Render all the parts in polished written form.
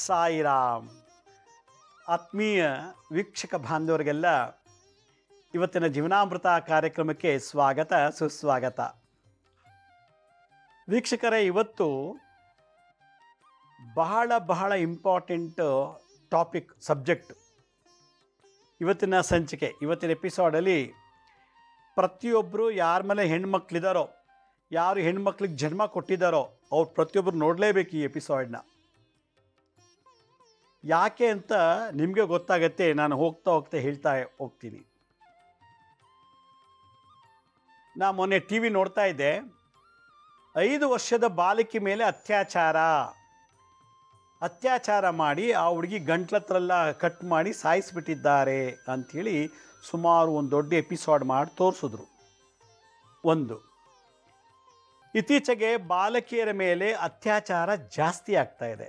ಸಾಯಿರಾಮ್. ಆತ್ಮೀಯ ವೀಕ್ಷಕ ಬಾಂಧವರಿಗೆಲ್ಲ ಇವತ್ತಿನ ಜೀವನಾಮೃತ ಕಾರ್ಯಕ್ರಮಕ್ಕೆ ಸ್ವಾಗತ ಸುಸ್ವಾಗತ. ವೀಕ್ಷಕರೇ, ಇವತ್ತು ಬಹಳ ಇಂಪಾರ್ಟೆಂಟ್ ಟಾಪಿಕ್ ಸಬ್ಜೆಕ್ಟ್. ಇವತ್ತಿನ ಸಂಚಿಕೆ, ಇವತ್ತಿನ ಎಪಿಸೋಡಲ್ಲಿ ಪ್ರತಿಯೊಬ್ಬರು ಯಾರ ಮೇಲೆ ಹೆಣ್ಮಕ್ಳಿದಾರೋ, ಯಾರು ಹೆಣ್ಮಕ್ಳಿಗೆ ಜನ್ಮ ಕೊಟ್ಟಿದ್ದಾರೋ ಅವ್ರು ಪ್ರತಿಯೊಬ್ಬರು ನೋಡಲೇಬೇಕು ಈ ಎಪಿಸೋಡನ್ನ. ಯಾಕೆ ಅಂತ ನಿಮಗೆ ಗೊತ್ತಾಗತ್ತೆ. ನಾನು ಹೋಗ್ತಾ ಹೇಳ್ತಾ ಹೋಗ್ತೀನಿ. ನಾನು ಮೊನ್ನೆ ಟಿ ವಿ ನೋಡ್ತಾ ಇದ್ದೆ. 5 ವರ್ಷದ ಬಾಲಕಿ ಮೇಲೆ ಅತ್ಯಾಚಾರ ಮಾಡಿ ಆ ಹುಡುಗಿ ಗಂಟ್ಲತ್ರಲ್ಲ ಕಟ್ ಮಾಡಿ ಸಾಯಿಸಿಬಿಟ್ಟಿದ್ದಾರೆ ಅಂಥೇಳಿ ಸುಮಾರು ಒಂದು ದೊಡ್ಡ ಎಪಿಸೋಡ್ ಮಾಡಿ ತೋರಿಸಿದ್ರು. ಒಂದು, ಇತ್ತೀಚೆಗೆ ಬಾಲಕಿಯರ ಮೇಲೆ ಅತ್ಯಾಚಾರ ಜಾಸ್ತಿ ಆಗ್ತಾ ಇದೆ.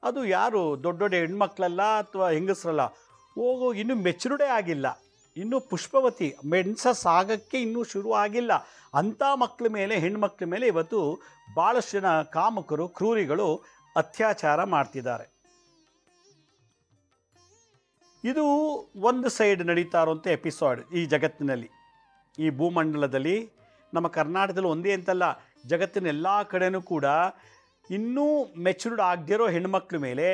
ಅದು ಯಾರು ದೊಡ್ಡ ಹೆಣ್ಮಕ್ಳಲ್ಲ ಅಥವಾ ಹೆಂಗಸರಲ್ಲ, ಇನ್ನೂ ಮೆಚುರುಡೇ ಆಗಿಲ್ಲ, ಇನ್ನೂ ಪುಷ್ಪವತಿ ಮೆನ್ಸಸ್ ಆಗೋಕ್ಕೆ ಇನ್ನೂ ಶುರು ಆಗಿಲ್ಲ ಅಂಥ ಮಕ್ಕಳ ಮೇಲೆ, ಹೆಣ್ಮಕ್ಳ ಮೇಲೆ ಇವತ್ತು ಭಾಳಷ್ಟು ಜನ ಕಾಮಕರು, ಕ್ರೂರಿಗಳು ಅತ್ಯಾಚಾರ ಮಾಡ್ತಿದ್ದಾರೆ. ಇದು ಒಂದು ಸೈಡ್ ನಡೀತಾ ಇರುವಂಥ ಎಪಿಸೋಡ್ ಈ ಜಗತ್ತಿನಲ್ಲಿ, ಈ ಭೂಮಂಡಲದಲ್ಲಿ. ನಮ್ಮ ಕರ್ನಾಟಕದಲ್ಲಿ ಒಂದೇ ಅಂತಲ್ಲ, ಜಗತ್ತಿನ ಎಲ್ಲ ಕಡೆಯೂ ಕೂಡ ಇನ್ನೂ ಮೆಚೂರ್ಡ್ ಆಗದಿರೋ ಹೆಣ್ಮಕ್ಳ ಮೇಲೆ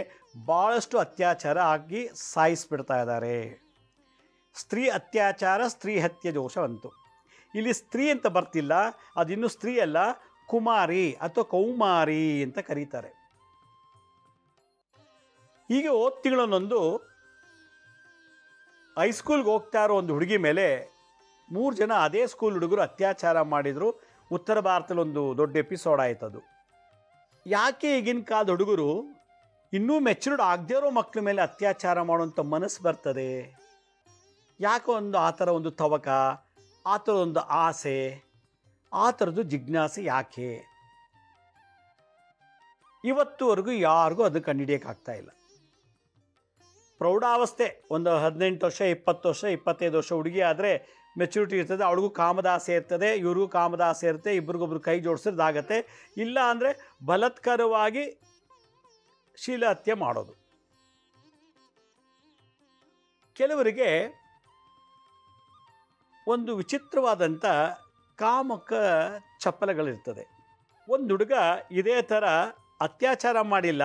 ಭಾಳಷ್ಟು ಅತ್ಯಾಚಾರ ಆಗಿ ಸಾಯಿಸ್ಬಿಡ್ತಾ ಇದ್ದಾರೆ. ಸ್ತ್ರೀ ಅತ್ಯಾಚಾರ, ಸ್ತ್ರೀ ಹತ್ಯೆ ದೋಷವಂತು. ಇಲ್ಲಿ ಸ್ತ್ರೀ ಅಂತ ಬರ್ತಿಲ್ಲ, ಅದಿನ್ನೂ ಸ್ತ್ರೀ ಅಲ್ಲ, ಕುಮಾರಿ ಅಥವಾ ಕೌಮಾರಿ ಅಂತ ಕರೀತಾರೆ. ಹೀಗೆ ಹೋದ ತಿಂಗಳನ್ನೊಂದು ಹೈಸ್ಕೂಲ್ಗೆ ಹೋಗ್ತಾ ಇರೋ ಒಂದು ಹುಡುಗಿ ಮೇಲೆ 3 ಜನ ಅದೇ ಸ್ಕೂಲ್ ಹುಡುಗರು ಅತ್ಯಾಚಾರ ಮಾಡಿದರು. ಉತ್ತರ ಭಾರತದಲ್ಲಿ ಒಂದು ದೊಡ್ಡ ಎಪಿಸೋಡ್ ಆಯ್ತದು. ಯಾಕೆ ಈಗಿನ ಕಾಲದ ಹುಡುಗರು ಇನ್ನೂ ಮೆಚೂರ್ಡ್ ಆಗದೇ ಇರೋ ಮಕ್ಕಳ ಮೇಲೆ ಅತ್ಯಾಚಾರ ಮಾಡುವಂಥ ಮನಸ್ಸು ಬರ್ತದೆ? ಯಾಕೆ ಆ ಥರ ಒಂದು ತವಕ, ಆ ಥರ ಒಂದು ಆಸೆ, ಆ ಥರದ್ದು ಜಿಜ್ಞಾಸೆ ಯಾಕೆ? ಇವತ್ತುವರೆಗೂ ಯಾರಿಗೂ ಅದು ಕಂಡುಹಿಡಿಯೋಕ್ಕಾಗ್ತಾ ಇಲ್ಲ. ಪ್ರೌಢಾವಸ್ಥೆ ಒಂದು 18 ವರ್ಷ, 20 ವರ್ಷ, 25 ವರ್ಷ ಹುಡುಗಿ ಆದರೆ ಮೆಚುರಿಟಿ ಇರ್ತದೆ. ಅವಳಿಗೂ ಕಾಮದಾಸೆ ಇರ್ತದೆ, ಇವ್ರಿಗೂ ಕಾಮದಾಸೆ ಇರುತ್ತೆ, ಇಬ್ರಿಗೊಬ್ರು ಕೈ ಜೋಡಿಸಿದಾಗತ್ತೆ. ಇಲ್ಲ ಅಂದರೆ ಬಲಾತ್ಕಾರವಾಗಿ ಶೀಲಹತ್ಯೆ ಮಾಡೋದು. ಕೆಲವರಿಗೆ ಒಂದು ವಿಚಿತ್ರವಾದಂಥ ಕಾಮಕ ಚಪಲಗಳಿರ್ತದೆ. ಒಂದು ಹುಡುಗ ಇದೇ ಥರ ಅತ್ಯಾಚಾರ ಮಾಡಿಲ್ಲ,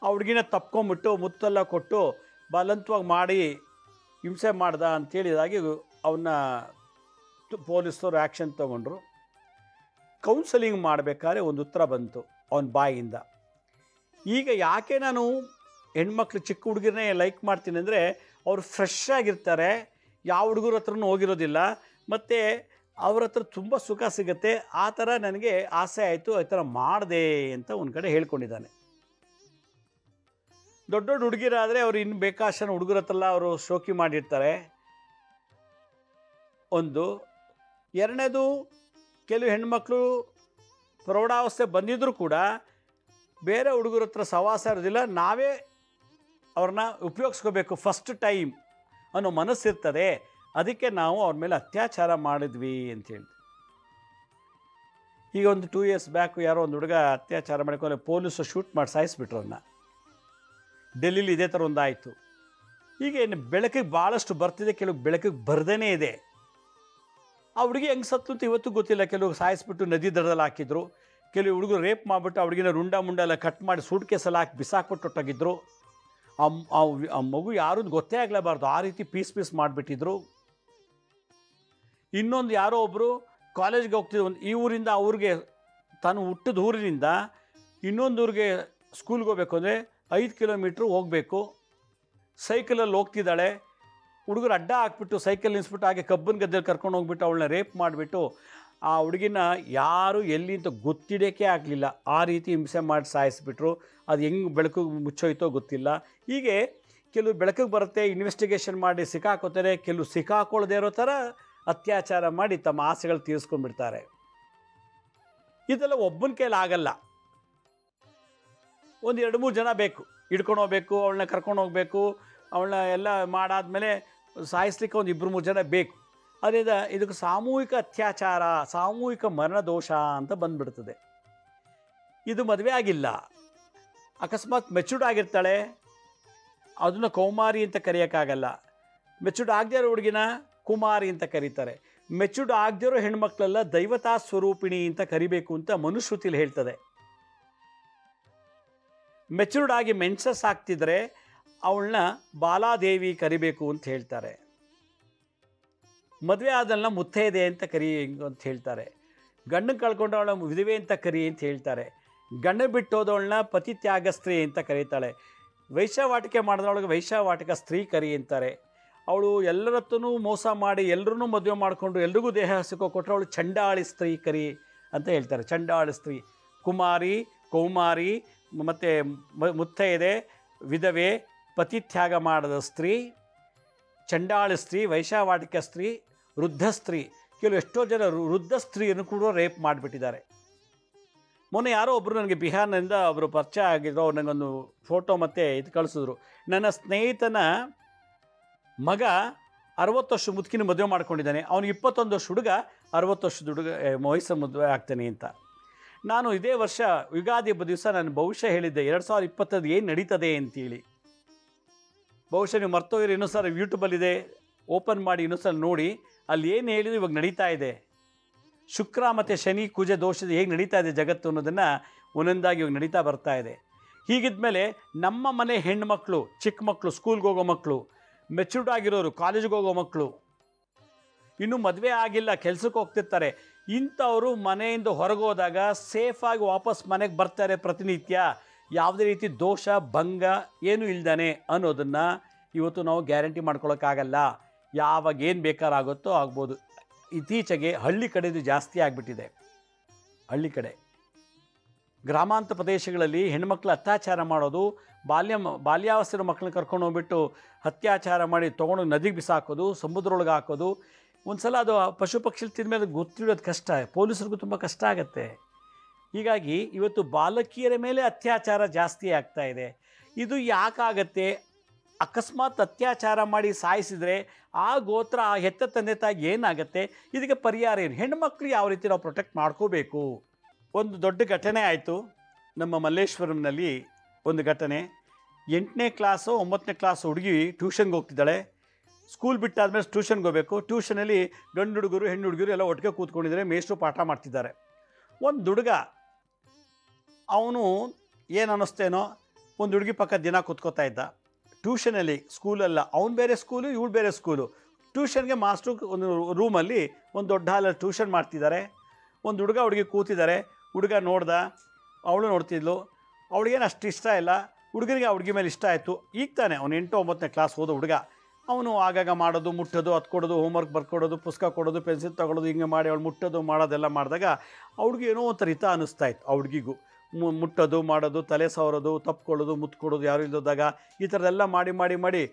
ಆ ಹುಡುಗಿನ ತಪ್ಕೊಂಬಿಟ್ಟು ಮುತ್ತೆಲ್ಲ ಕೊಟ್ಟು ಬಲವಂತವಾಗಿ ಮಾಡಿ ಹಿಂಸೆ ಮಾಡ್ದ ಅಂತೇಳಿದಾಗಿ ಅವನ್ನ ಪೊಲೀಸರು ಆ್ಯಕ್ಷನ್ ತೊಗೊಂಡ್ರು. ಕೌನ್ಸಲಿಂಗ್ ಮಾಡಬೇಕಾದ್ರೆ ಒಂದು ಉತ್ತರ ಬಂತು ಅವನ ಬಾಯಿಯಿಂದ. ಈಗ ಯಾಕೆ ನಾನು ಹೆಣ್ಮಕ್ಳು ಚಿಕ್ಕ ಹುಡುಗಿರನ್ನೇ ಲೈಕ್ ಮಾಡ್ತೀನಿ ಅಂದರೆ, ಅವರು ಫ್ರೆಶ್ ಆಗಿರ್ತಾರೆ, ಯಾವ ಹುಡುಗರ ಹತ್ರನೂ ಹೋಗಿರೋದಿಲ್ಲ, ಮತ್ತು ಅವ್ರ ಹತ್ರ ತುಂಬ ಸುಖ ಸಿಗುತ್ತೆ. ಆ ಥರ ನನಗೆ ಆಸೆ ಆಯಿತು, ಆ ಥರ ಮಾಡಿದೆ ಅಂತ ಒಂದು ಕಡೆ ಹೇಳ್ಕೊಂಡಿದ್ದಾನೆ. ದೊಡ್ಡ ದೊಡ್ಡ ಹುಡುಗಿರಾದರೆ ಅವರು ಇನ್ನು ಬೇಕಾಶನ ಹುಡುಗರ ಹತ್ರಲ್ಲ ಅವರು ಶೋಕಿ ಮಾಡಿರ್ತಾರೆ. ಒಂದು. ಎರಡನೇದು, ಕೆಲವು ಹೆಣ್ಮಕ್ಳು ಪ್ರೌಢಾವಸ್ಥೆ ಬಂದಿದ್ದರೂ ಕೂಡ ಬೇರೆ ಹುಡುಗರ ಹತ್ರ ಸಹವಾಸ ಇರೋದಿಲ್ಲ, ನಾವೇ ಅವ್ರನ್ನ ಉಪಯೋಗಿಸ್ಕೋಬೇಕು ಫಸ್ಟ್ ಟೈಮ್ ಅನ್ನೋ ಮನಸ್ಸಿರ್ತದೆ. ಅದಕ್ಕೆ ನಾವು ಅವ್ರ ಮೇಲೆ ಅತ್ಯಾಚಾರ ಮಾಡಿದ್ವಿ ಅಂತೇಳಿ. ಈಗ ಒಂದು 2 years ಬ್ಯಾಕು ಯಾರೋ ಒಂದು ಹುಡುಗ ಅತ್ಯಾಚಾರ ಮಾಡಿಕೊಂಡು ಪೊಲೀಸರು ಶೂಟ್ ಮಾಡಿ ಸಾಯಿಸ್ಬಿಟ್ರು ಅವನ್ನ. ಡೆಲ್ಲಿಲಿ ಇದೇ ಥರ ಒಂದಾಯಿತು. ಹೀಗೆ ಬೆಳಕಿಗೆ ಭಾಳಷ್ಟು ಬರ್ತಿದೆ, ಕೆಲವು ಬೆಳಕಿಗೆ ಬರ್ದೇ ಇದೆ. ಆ ಹುಡುಗಿ ಹೆಂಗೆ ಸತ್ತು ಅಂತ ಇವತ್ತು ಗೊತ್ತಿಲ್ಲ. ಕೆಲವು ಸಾಯಿಸ್ಬಿಟ್ಟು ನದಿ ದಡದಲ್ಲಿ ಹಾಕಿದ್ರು, ಕೆಲವು ಹುಡುಗರು ರೇಪ್ ಮಾಡಿಬಿಟ್ಟು ಆ ಹುಡುಗಿನ ಮುಂಡ ಎಲ್ಲ ಕಟ್ ಮಾಡಿ ಸೂಟ್ ಕೇಸಲ್ಲಿ ಹಾಕಿ ಬಿಸಾಕ್ಬಿಟ್ಟು ಹೊಟ್ಟೋಗಿದ್ರು. ಆ ಮಗು ಯಾರೂ ಗೊತ್ತೇ ಆಗಲೇಬಾರ್ದು, ಆ ರೀತಿ ಪೀಸ್ ಮಾಡಿಬಿಟ್ಟಿದ್ರು. ಇನ್ನೊಂದು ಯಾರೋ ಒಬ್ಬರು ಕಾಲೇಜ್ಗೆ ಹೋಗ್ತಿದ್ರು, ಈ ಊರಿಂದ ಆ ಊರಿಗೆ, ತಾನು ಹುಟ್ಟಿದ ಊರಿನಿಂದ ಇನ್ನೊಂದು ಊರಿಗೆ ಸ್ಕೂಲ್ಗೆ ಹೋಗ್ಬೇಕು ಅಂದರೆ 5 ಕಿಲೋಮೀಟ್ರ್ ಹೋಗಬೇಕು. ಸೈಕಲಲ್ಲಿ ಹೋಗ್ತಿದ್ದಾಳೆ, ಹುಡುಗರು ಅಡ್ಡ ಹಾಕ್ಬಿಟ್ಟು ಸೈಕಲ್ ನಿಲ್ಲಿಸ್ಬಿಟ್ಟು ಹಾಗೆ ಕಬ್ಬನ ಗದ್ದೆಯಲ್ಲಿ ಕರ್ಕೊಂಡು ಹೋಗ್ಬಿಟ್ಟು ಅವಳನ್ನ ರೇಪ್ ಮಾಡಿಬಿಟ್ಟು ಆ ಹುಡುಗಿನ ಯಾರು ಎಲ್ಲಿ ಅಂತ ಗೊತ್ತಿಡೋಕ್ಕೆ ಆಗಲಿಲ್ಲ, ಆ ರೀತಿ ಹಿಂಸೆ ಮಾಡಿ ಸಾಯಿಸಿಬಿಟ್ರು. ಅದು ಹೆಂಗೆ ಬೆಳಕಿಗೆ ಮುಚ್ಚೋಯ್ತೋ ಗೊತ್ತಿಲ್ಲ. ಹೀಗೆ ಕೆಲವು ಬೆಳಕಿಗೆ ಬರುತ್ತೆ, ಇನ್ವೆಸ್ಟಿಗೇಷನ್ ಮಾಡಿ ಸಿಕ್ಕಾಕೋತಾರೆ, ಕೆಲವು ಸಿಕ್ಕಾಕೊಳ್ಳದೇ ಇರೋ ಥರ ಅತ್ಯಾಚಾರ ಮಾಡಿ ತಮ್ಮ ಆಸೆಗಳು ತೀರಿಸ್ಕೊಂಡ್ಬಿಡ್ತಾರೆ. ಇದೆಲ್ಲ ಒಬ್ಬನ ಕೈಲಿ ಆಗಲ್ಲ, ಒಂದು 2-3 ಜನ ಬೇಕು, ಹಿಡ್ಕೊಂಡು ಹೋಗ್ಬೇಕು, ಅವಳನ್ನ ಕರ್ಕೊಂಡು ಹೋಗಬೇಕು, ಅವಳನ್ನ ಎಲ್ಲ ಮಾಡಾದ್ಮೇಲೆ ಸಾಯಿಸ್ಲಿಕ್ಕೆ ಒಂದು 2-3 ಜನ ಬೇಕು. ಅದರಿಂದ ಇದಕ್ಕೆ ಸಾಮೂಹಿಕ ಅತ್ಯಾಚಾರ, ಸಾಮೂಹಿಕ ಮರಣ ದೋಷ ಅಂತ ಬಂದುಬಿಡ್ತದೆ. ಇದು ಮದುವೆ ಆಗಿಲ್ಲ, ಅಕಸ್ಮಾತ್ ಮೆಚೂರ್ಡ್ ಆಗಿರ್ತಾಳೆ, ಅದನ್ನು ಕೌಮಾರಿ ಅಂತ ಕರೆಯೋಕ್ಕಾಗಲ್ಲ. ಮೆಚೂರ್ಡ್ ಆಗದೇ ಇರೋ ಹುಡುಗಿನ ಕುಮಾರಿ ಅಂತ ಕರೀತಾರೆ. ಮೆಚೂರ್ಡ್ ಆಗದೇ ಇರೋ ಹೆಣ್ಮಕ್ಳೆಲ್ಲ ದೈವತಾ ಸ್ವರೂಪಿಣಿ ಅಂತ ಕರಿಬೇಕು ಅಂತ ಮನುಶ್ರುತಿಲಿ ಹೇಳ್ತದೆ. ಮೆಚೂರ್ಡ್ ಆಗಿ ಮೆನ್ಸಸ್ ಆಗ್ತಿದ್ರೆ ಅವಳನ್ನ ಬಾಲಾದೇವಿ ಕರಿಬೇಕು ಅಂತ ಹೇಳ್ತಾರೆ. ಮದುವೆ ಆದಲ್ನ ಮುತ್ತೈದೆ ಅಂತ ಕರಿ ಅಂತ ಹೇಳ್ತಾರೆ. ಗಂಡನ ಕಳ್ಕೊಂಡವಳ ವಿಧವೆ ಅಂತ ಕರಿ ಅಂತ ಹೇಳ್ತಾರೆ. ಗಂಡ ಬಿಟ್ಟೋದವಳನ್ನ ಪತಿತ್ಯಾಗ ಸ್ತ್ರೀ ಅಂತ ಕರೀತಾಳೆ. ವೈಶ್ಯವಾಟಿಕೆ ಮಾಡಿದವಳಿಗೆ ವೈಶ್ಯವಾಟಿಕ ಸ್ತ್ರೀ ಕರಿ ಅಂತಾರೆ. ಅವಳು ಎಲ್ಲರತ್ತೂ ಮೋಸ ಮಾಡಿ ಎಲ್ಲರೂ ಮದುವೆ ಮಾಡಿಕೊಂಡು ಎಲ್ರಿಗೂ ದೇಹ ಹಸಿಕೋ ಕೊಟ್ಟರೆ ಅವಳು ಚಂಡಾಳಿ ಸ್ತ್ರೀ ಕರಿ ಅಂತ ಹೇಳ್ತಾರೆ. ಚಂಡಾಳಿ ಸ್ತ್ರೀ, ಕುಮಾರಿ, ಕೌಮಾರಿ, ಮತ್ತು ಮುತ್ತೈದೆ, ವಿಧವೆ, ಪತಿತ್ಯಾಗ ಮಾಡದ ಸ್ತ್ರೀ, ಚಂಡಾಳಿ ಸ್ತ್ರೀ, ವೈಶ್ಯವಾಟಿಕ ಸ್ತ್ರೀ, ವೃದ್ಧ ಸ್ತ್ರೀ. ಕೆಲವು ಎಷ್ಟೋ ಜನ ವೃದ್ಧ ಸ್ತ್ರೀಯನ್ನು ಕೂಡ ರೇಪ್ ಮಾಡಿಬಿಟ್ಟಿದ್ದಾರೆ. ಮೊನ್ನೆ ಯಾರೋ ಒಬ್ಬರು ನನಗೆ ಬಿಹಾರ್ನಿಂದ ಒಬ್ಬರು ಪರಿಚಯ ಆಗಿದ್ರು. ಅವ್ರು ನನಗೊಂದು ಫೋಟೋ ಮತ್ತು ಇದು ಕಳಿಸಿದ್ರು. ನನ್ನ ಸ್ನೇಹಿತನ ಮಗ 60 ವರ್ಷ ಮುದುಕಿನ ಮದುವೆ ಮಾಡ್ಕೊಂಡಿದ್ದಾನೆ. ಅವನಿಗೆ 21 ವರ್ಷ ಹುಡುಗ, 60 ವರ್ಷದ ಹುಡುಗ ವಯಸ್ಸು ಮದುವೆ ಆಗ್ತಾನೆ ಅಂತ. ನಾನು ಇದೇ ವರ್ಷ ಯುಗಾದಿ ಹಬ್ಬದ ದಿವಸ ನಾನು ಭವಿಷ್ಯ ಹೇಳಿದ್ದೆ 2020 ಏನು ನಡೀತದೆ ಅಂತೇಳಿ. ಬಹುಶಃ ನೀವು ಮರ್ತೋಗಿರಿ. ಇನ್ನೂ ಸಲ ಯೂಟ್ಯೂಬಲ್ಲಿದೆ, ಓಪನ್ ಮಾಡಿ ಇನ್ನೂ ಸಲ ನೋಡಿ. ಅಲ್ಲಿ ಏನು ಹೇಳಿದ್ರು ಇವಾಗ ನಡೀತಾ ಇದೆ. ಶುಕ್ರ ಮತ್ತು ಶನಿ ಕುಜ ದೋಷದ ಹೇಗೆ ನಡೀತಾ ಇದೆ ಜಗತ್ತು ಅನ್ನೋದನ್ನು ಒಂದೊಂದಾಗಿ ಇವಾಗ ನಡೀತಾ ಬರ್ತಾ ಇದೆ. ಹೀಗಿದ್ಮೇಲೆ ನಮ್ಮ ಮನೆ ಹೆಣ್ಣುಮಕ್ಕಳು, ಚಿಕ್ಕ ಮಕ್ಕಳು, ಸ್ಕೂಲ್ಗೆ ಹೋಗೋ ಮಕ್ಕಳು, ಮೆಚೂರ್ಡ್ ಆಗಿರೋರು, ಕಾಲೇಜಿಗೆ ಹೋಗೋ ಮಕ್ಕಳು, ಇನ್ನೂ ಮದುವೆ ಆಗಿಲ್ಲ, ಕೆಲಸಕ್ಕೆ ಹೋಗ್ತಿರ್ತಾರೆ, ಇಂಥವರು ಮನೆಯಿಂದ ಹೊರಗೋದಾಗ ಸೇಫಾಗಿ ವಾಪಸ್ ಮನೆಗೆ ಬರ್ತಾರೆ ಪ್ರತಿನಿತ್ಯ, ಯಾವುದೇ ರೀತಿ ದೋಷ ಭಂಗ ಏನೂ ಇಲ್ದಾನೆ ಅನ್ನೋದನ್ನು ಇವತ್ತು ನಾವು ಗ್ಯಾರಂಟಿ ಮಾಡ್ಕೊಳ್ಳೋಕ್ಕಾಗಲ್ಲ. ಯಾವಾಗ ಏನು ಬೇಕಾರಾಗುತ್ತೋ ಆಗ್ಬೋದು. ಇತ್ತೀಚೆಗೆ ಹಳ್ಳಿ ಕಡೆದು ಜಾಸ್ತಿ ಆಗಿಬಿಟ್ಟಿದೆ. ಹಳ್ಳಿ ಕಡೆ ಗ್ರಾಮಾಂತರ ಪ್ರದೇಶಗಳಲ್ಲಿ ಹೆಣ್ಮಕ್ಳು ಅತ್ಯಾಚಾರ ಮಾಡೋದು, ಬಾಲ್ಯಾವಸ್ಥೆಯ ಮಕ್ಕಳನ್ನ ಕರ್ಕೊಂಡು ಹೋಗ್ಬಿಟ್ಟು ಅತ್ಯಾಚಾರ ಮಾಡಿ ತೊಗೊಂಡು ನದಿಗೆ ಬಿಸಾಕೋದು, ಸಮುದ್ರೊಳಗೆ ಹಾಕೋದು. ಒಂದು ಸಲ ಅದು ಪಶು ಪಕ್ಷಿ ತಿಂದಮೇಲೆ ಗೊತ್ತಿಡೋದು ಕಷ್ಟ, ಪೊಲೀಸರಿಗೂ ತುಂಬ ಕಷ್ಟ ಆಗುತ್ತೆ. ಹೀಗಾಗಿ ಇವತ್ತು ಬಾಲಕಿಯರ ಮೇಲೆ ಅತ್ಯಾಚಾರ ಜಾಸ್ತಿ ಆಗ್ತಾ ಇದೆ. ಇದು ಯಾಕಾಗತ್ತೆ? ಅಕಸ್ಮಾತ್ ಅತ್ಯಾಚಾರ ಮಾಡಿ ಸಾಯಿಸಿದರೆ ಆ ಗೋತ್ರ, ಆ ಹೆತ್ತ ತಂದೆ ತಾಯಿಗೆ ಏನಾಗುತ್ತೆ? ಇದಕ್ಕೆ ಪರಿಹಾರ ಏನು? ಹೆಣ್ಣುಮಕ್ಳು ಯಾವ ರೀತಿ ನಾವು ಪ್ರೊಟೆಕ್ಟ್ ಮಾಡ್ಕೋಬೇಕು? ಒಂದು ದೊಡ್ಡ ಘಟನೆ ಆಯಿತು ನಮ್ಮ ಮಲ್ಲೇಶ್ವರಂನಲ್ಲಿ. ಒಂದು ಘಟನೆ, 8ನೇ ಕ್ಲಾಸು 9ನೇ ಕ್ಲಾಸ್ ಹುಡುಗಿ ಟ್ಯೂಷನ್ಗೆ ಹೋಗ್ತಿದ್ದಾಳೆ. ಸ್ಕೂಲ್ ಬಿಟ್ಟಾದ್ಮೇಲೆ ಟ್ಯೂಷನ್ಗೆ ಹೋಗಬೇಕು. ಟ್ಯೂಷನಲ್ಲಿ ಗಂಡು ಹುಡುಗರು ಹೆಣ್ಣು ಹುಡುಗರು ಎಲ್ಲ ಒಟ್ಟಿಗೆ ಕೂತ್ಕೊಂಡಿದ್ದಾರೆ. ಮೇಷ್ಟ್ರು ಪಾಠ ಮಾಡ್ತಿದ್ದಾರೆ. ಒಂದು ಹುಡುಗ, ಅವನು ಏನು ಅನ್ನಿಸ್ತೇನೋ, ಒಂದು ಹುಡುಗಿ ಪಕ್ಕ ದಿನ ಕೂತ್ಕೋತಾ ಇದ್ದ ಟ್ಯೂಷನಲ್ಲಿ. ಸ್ಕೂಲಲ್ಲ, ಅವ್ನು ಬೇರೆ ಸ್ಕೂಲು, ಇವಳು ಬೇರೆ ಸ್ಕೂಲು. ಟ್ಯೂಷನ್ಗೆ ಮಾಸ್ಟ್ರು ಒಂದು ರೂಮಲ್ಲಿ ಒಂದು ದೊಡ್ಡ ಹಾಲಲ್ಲಿ ಟ್ಯೂಷನ್ ಮಾಡ್ತಿದ್ದಾರೆ. ಒಂದು ಹುಡುಗ ಹುಡುಗಿ ಕೂತಿದ್ದಾರೆ. ಹುಡುಗ ನೋಡ್ದ, ಅವಳು ನೋಡ್ತಿದ್ಲು. ಅವಳಿಗೇನು ಅಷ್ಟು ಇಷ್ಟ ಇಲ್ಲ. ಹುಡುಗನಿಗೆ ಆ ಹುಡುಗಿ ಮೇಲೆ ಇಷ್ಟ ಆಯಿತು. ಈಗ ತಾನೆ ಅವನು 8, 9ನೇ ಕ್ಲಾಸ್ ಓದೋ ಹುಡುಗ. ಅವನು ಆಗಾಗ ಮಾಡೋದು, ಮುಟ್ಟೋದು, ಹತ್ಕೊಡೋದು, ಹೋಮ್ವರ್ಕ್ ಬರ್ಕೊಡೋದು, ಪುಸ್ತಕ ಕೊಡೋದು, ಪೆನ್ಸಿಲ್ ತೊಗೊಳೋದು, ಹಿಂಗೆ ಮಾಡಿ ಅವಳು ಮುಟ್ಟೋದು ಮಾಡೋದೆಲ್ಲ ಮಾಡಿದಾಗ ಅವ್ಳಿಗೆ ಏನೋ ಒಂಥರ ಹಿತ ಅನ್ನಿಸ್ತಾ ಇತ್ತು. ಆ ಹುಡುಗಿಗೂ ಮುಟ್ಟೋದು, ಮಾಡೋದು, ತಲೆ ಸವರೋದು, ತಪ್ಕೊಳ್ಳೋದು, ಮುತ್ಕೊಡೋದು, ಯಾರು ಇಲ್ಲದಾಗ ಈ ಥರದೆಲ್ಲ ಮಾಡಿ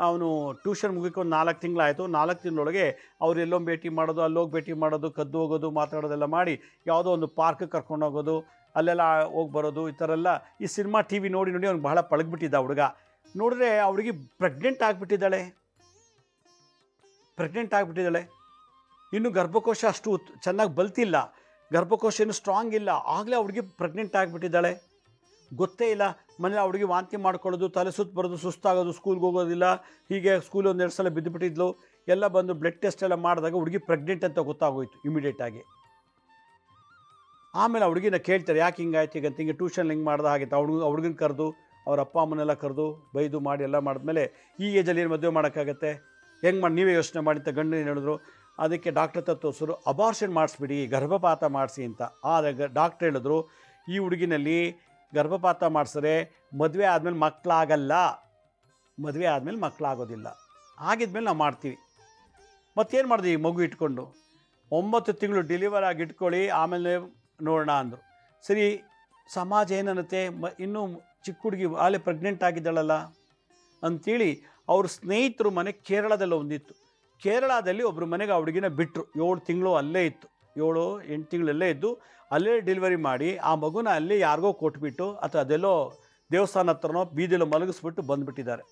ಅವನು ಟ್ಯೂಷನ್ ಮುಗಿಕೊಂಡು 4 ತಿಂಗಳಾಯಿತು. 4 ತಿಂಗಳೊಳಗೆ ಅವ್ರು ಎಲ್ಲೊಂದು ಭೇಟಿ ಮಾಡೋದು, ಅಲ್ಲೋಗಿ ಭೇಟಿ ಮಾಡೋದು, ಕದ್ದು ಹೋಗೋದು, ಮಾತಾಡೋದೆಲ್ಲ ಮಾಡಿ ಯಾವುದೋ ಒಂದು ಪಾರ್ಕ್ಗೆ ಕರ್ಕೊಂಡು ಹೋಗೋದು, ಅಲ್ಲೆಲ್ಲ ಹೋಗಿ ಬರೋದು, ಈ ಥರ ಎಲ್ಲ ಈ ಸಿನಿಮಾ ಟಿ ವಿ ನೋಡಿ ಅವ್ನಿಗೆ ಬಹಳ ಪಳಗ್ಬಿಟ್ಟಿದ್ದ ಹುಡುಗ. ನೋಡಿದ್ರೆ ಅವಳಿಗೆ ಪ್ರೆಗ್ನೆಂಟ್ ಆಗಿಬಿಟ್ಟಿದ್ದಾಳೆ. ಇನ್ನು ಗರ್ಭಕೋಶ ಅಷ್ಟು ಚೆನ್ನಾಗಿ ಬಲ್ತಿಲ್ಲ, ಗರ್ಭಕೋಶ ಏನು ಸ್ಟ್ರಾಂಗ್ ಇಲ್ಲ. ಆಗಲೇ ಅವ್ಳಿಗೆ ಪ್ರೆಗ್ನೆಂಟ್ ಆಗಿಬಿಟ್ಟಿದ್ದಾಳೆ. ಗೊತ್ತೇ ಇಲ್ಲ. ಮನೇಲಿ ಅವ್ಳಿಗೆ ವಾಂತಿ ಮಾಡ್ಕೊಳ್ಳೋದು, ತಲೆ ಸುತ್ತು ಬರೋದು, ಸುಸ್ತಾಗೋದು, ಸ್ಕೂಲ್ಗೆ ಹೋಗೋದಿಲ್ಲ. ಹೀಗೆ ಸ್ಕೂಲ್ 1-2 ಸಲ ಬಿದ್ದುಬಿಟ್ಟಿದ್ಲು. ಎಲ್ಲ ಬಂದು ಬ್ಲಡ್ ಟೆಸ್ಟ್ ಎಲ್ಲ ಮಾಡಿದಾಗ ಹುಡುಗಿ ಪ್ರೆಗ್ನೆಂಟ್ ಅಂತ ಗೊತ್ತಾಗೋಯ್ತು ಇಮಿಡಿಯೇಟಾಗಿ. ಆಮೇಲೆ ಹುಡುಗಿನ ಕೇಳ್ತಾರೆ, ಯಾಕೆ ಹಿಂಗಾಯ್ತು ಈಗ ಅಂತ. ಹಿಂಗೆ ಟ್ಯೂಷನ್ ಹಿಂಗೆ ಮಾಡ್ದೆ ಆಗಿತ್ತು. ಹುಡುಗನ ಕರೆದು ಅವ್ರ ಅಪ್ಪ ಅಮ್ಮನೆಲ್ಲ ಕರೆದು ಬೈದು ಮಾಡಿ ಎಲ್ಲ ಮಾಡಿದ್ಮೇಲೆ ಈ ಏಜಲ್ಲಿ ಏನು ಮದುವೆ ಮಾಡೋಕ್ಕಾಗತ್ತೆ, ಹೆಂಗೆ ಮಾಡಿ ನೀವೇ ಯೋಚನೆ ಮಾಡಿ ಅಂತ ಗಂಡು ಹೇಳಿದ್ರು. ಅದಕ್ಕೆ ಡಾಕ್ಟರ್ ಹತ್ರ ತೋರಿಸಿದ್ರು, ಅಬಾರ್ಷನ್ ಮಾಡಿಸ್ಬಿಡಿ, ಗರ್ಭಪಾತ ಮಾಡಿಸಿ ಅಂತ. ಆದಾಗ ಡಾಕ್ಟ್ರ್ ಹೇಳಿದ್ರು, ಈ ಹುಡುಗಿನಲ್ಲಿ ಗರ್ಭಪಾತ ಮಾಡಿಸಿದ್ರೆ ಮದುವೆ ಆದಮೇಲೆ ಮಕ್ಕಳಾಗೋದಿಲ್ಲ. ಆಗಿದ್ಮೇಲೆ ನಾವು ಮಾಡ್ತೀವಿ. ಮತ್ತೇನು ಮಾಡಿದ್ವಿ? ಮಗು ಇಟ್ಕೊಂಡು 9 ತಿಂಗಳು ಡೆಲಿವರ್ ಆಗಿ ಇಟ್ಕೊಳ್ಳಿ, ಆಮೇಲೆ ನೋಡೋಣ ಅಂದರು. ಸರಿ, ಸಮಾಜ ಏನನ್ನುತ್ತೆ, ಇನ್ನೂ ಚಿಕ್ಕ ಹುಡುಗಿ ಆಲೇ ಪ್ರೆಗ್ನೆಂಟ್ ಆಗಿದ್ದಾಳಲ್ಲ ಅಂಥೇಳಿ ಅವ್ರ ಸ್ನೇಹಿತರು ಮನೆ ಕೇರಳದಲ್ಲಿ ಒಂದಿತ್ತು. ಕೇರಳದಲ್ಲಿ ಒಬ್ಬರು ಮನೆಗೆ ಆ ಹುಡುಗಿನ ಬಿಟ್ಟರು. 7 ತಿಂಗಳು ಅಲ್ಲೇ ಇತ್ತು, 7-8 ತಿಂಗಳಲ್ಲೇ ಇದ್ದು ಅಲ್ಲೇ ಡೆಲಿವರಿ ಮಾಡಿ ಆ ಮಗುನ ಅಲ್ಲೇ ಯಾರಿಗೋ ಕೊಟ್ಬಿಟ್ಟು, ಅಥವಾ ಅದೆಲ್ಲೋ ದೇವಸ್ಥಾನ ಹತ್ರನೋ ಬೀದಿಲೋ ಮಲಗಿಸ್ಬಿಟ್ಟು ಬಂದುಬಿಟ್ಟಿದ್ದಾರೆ.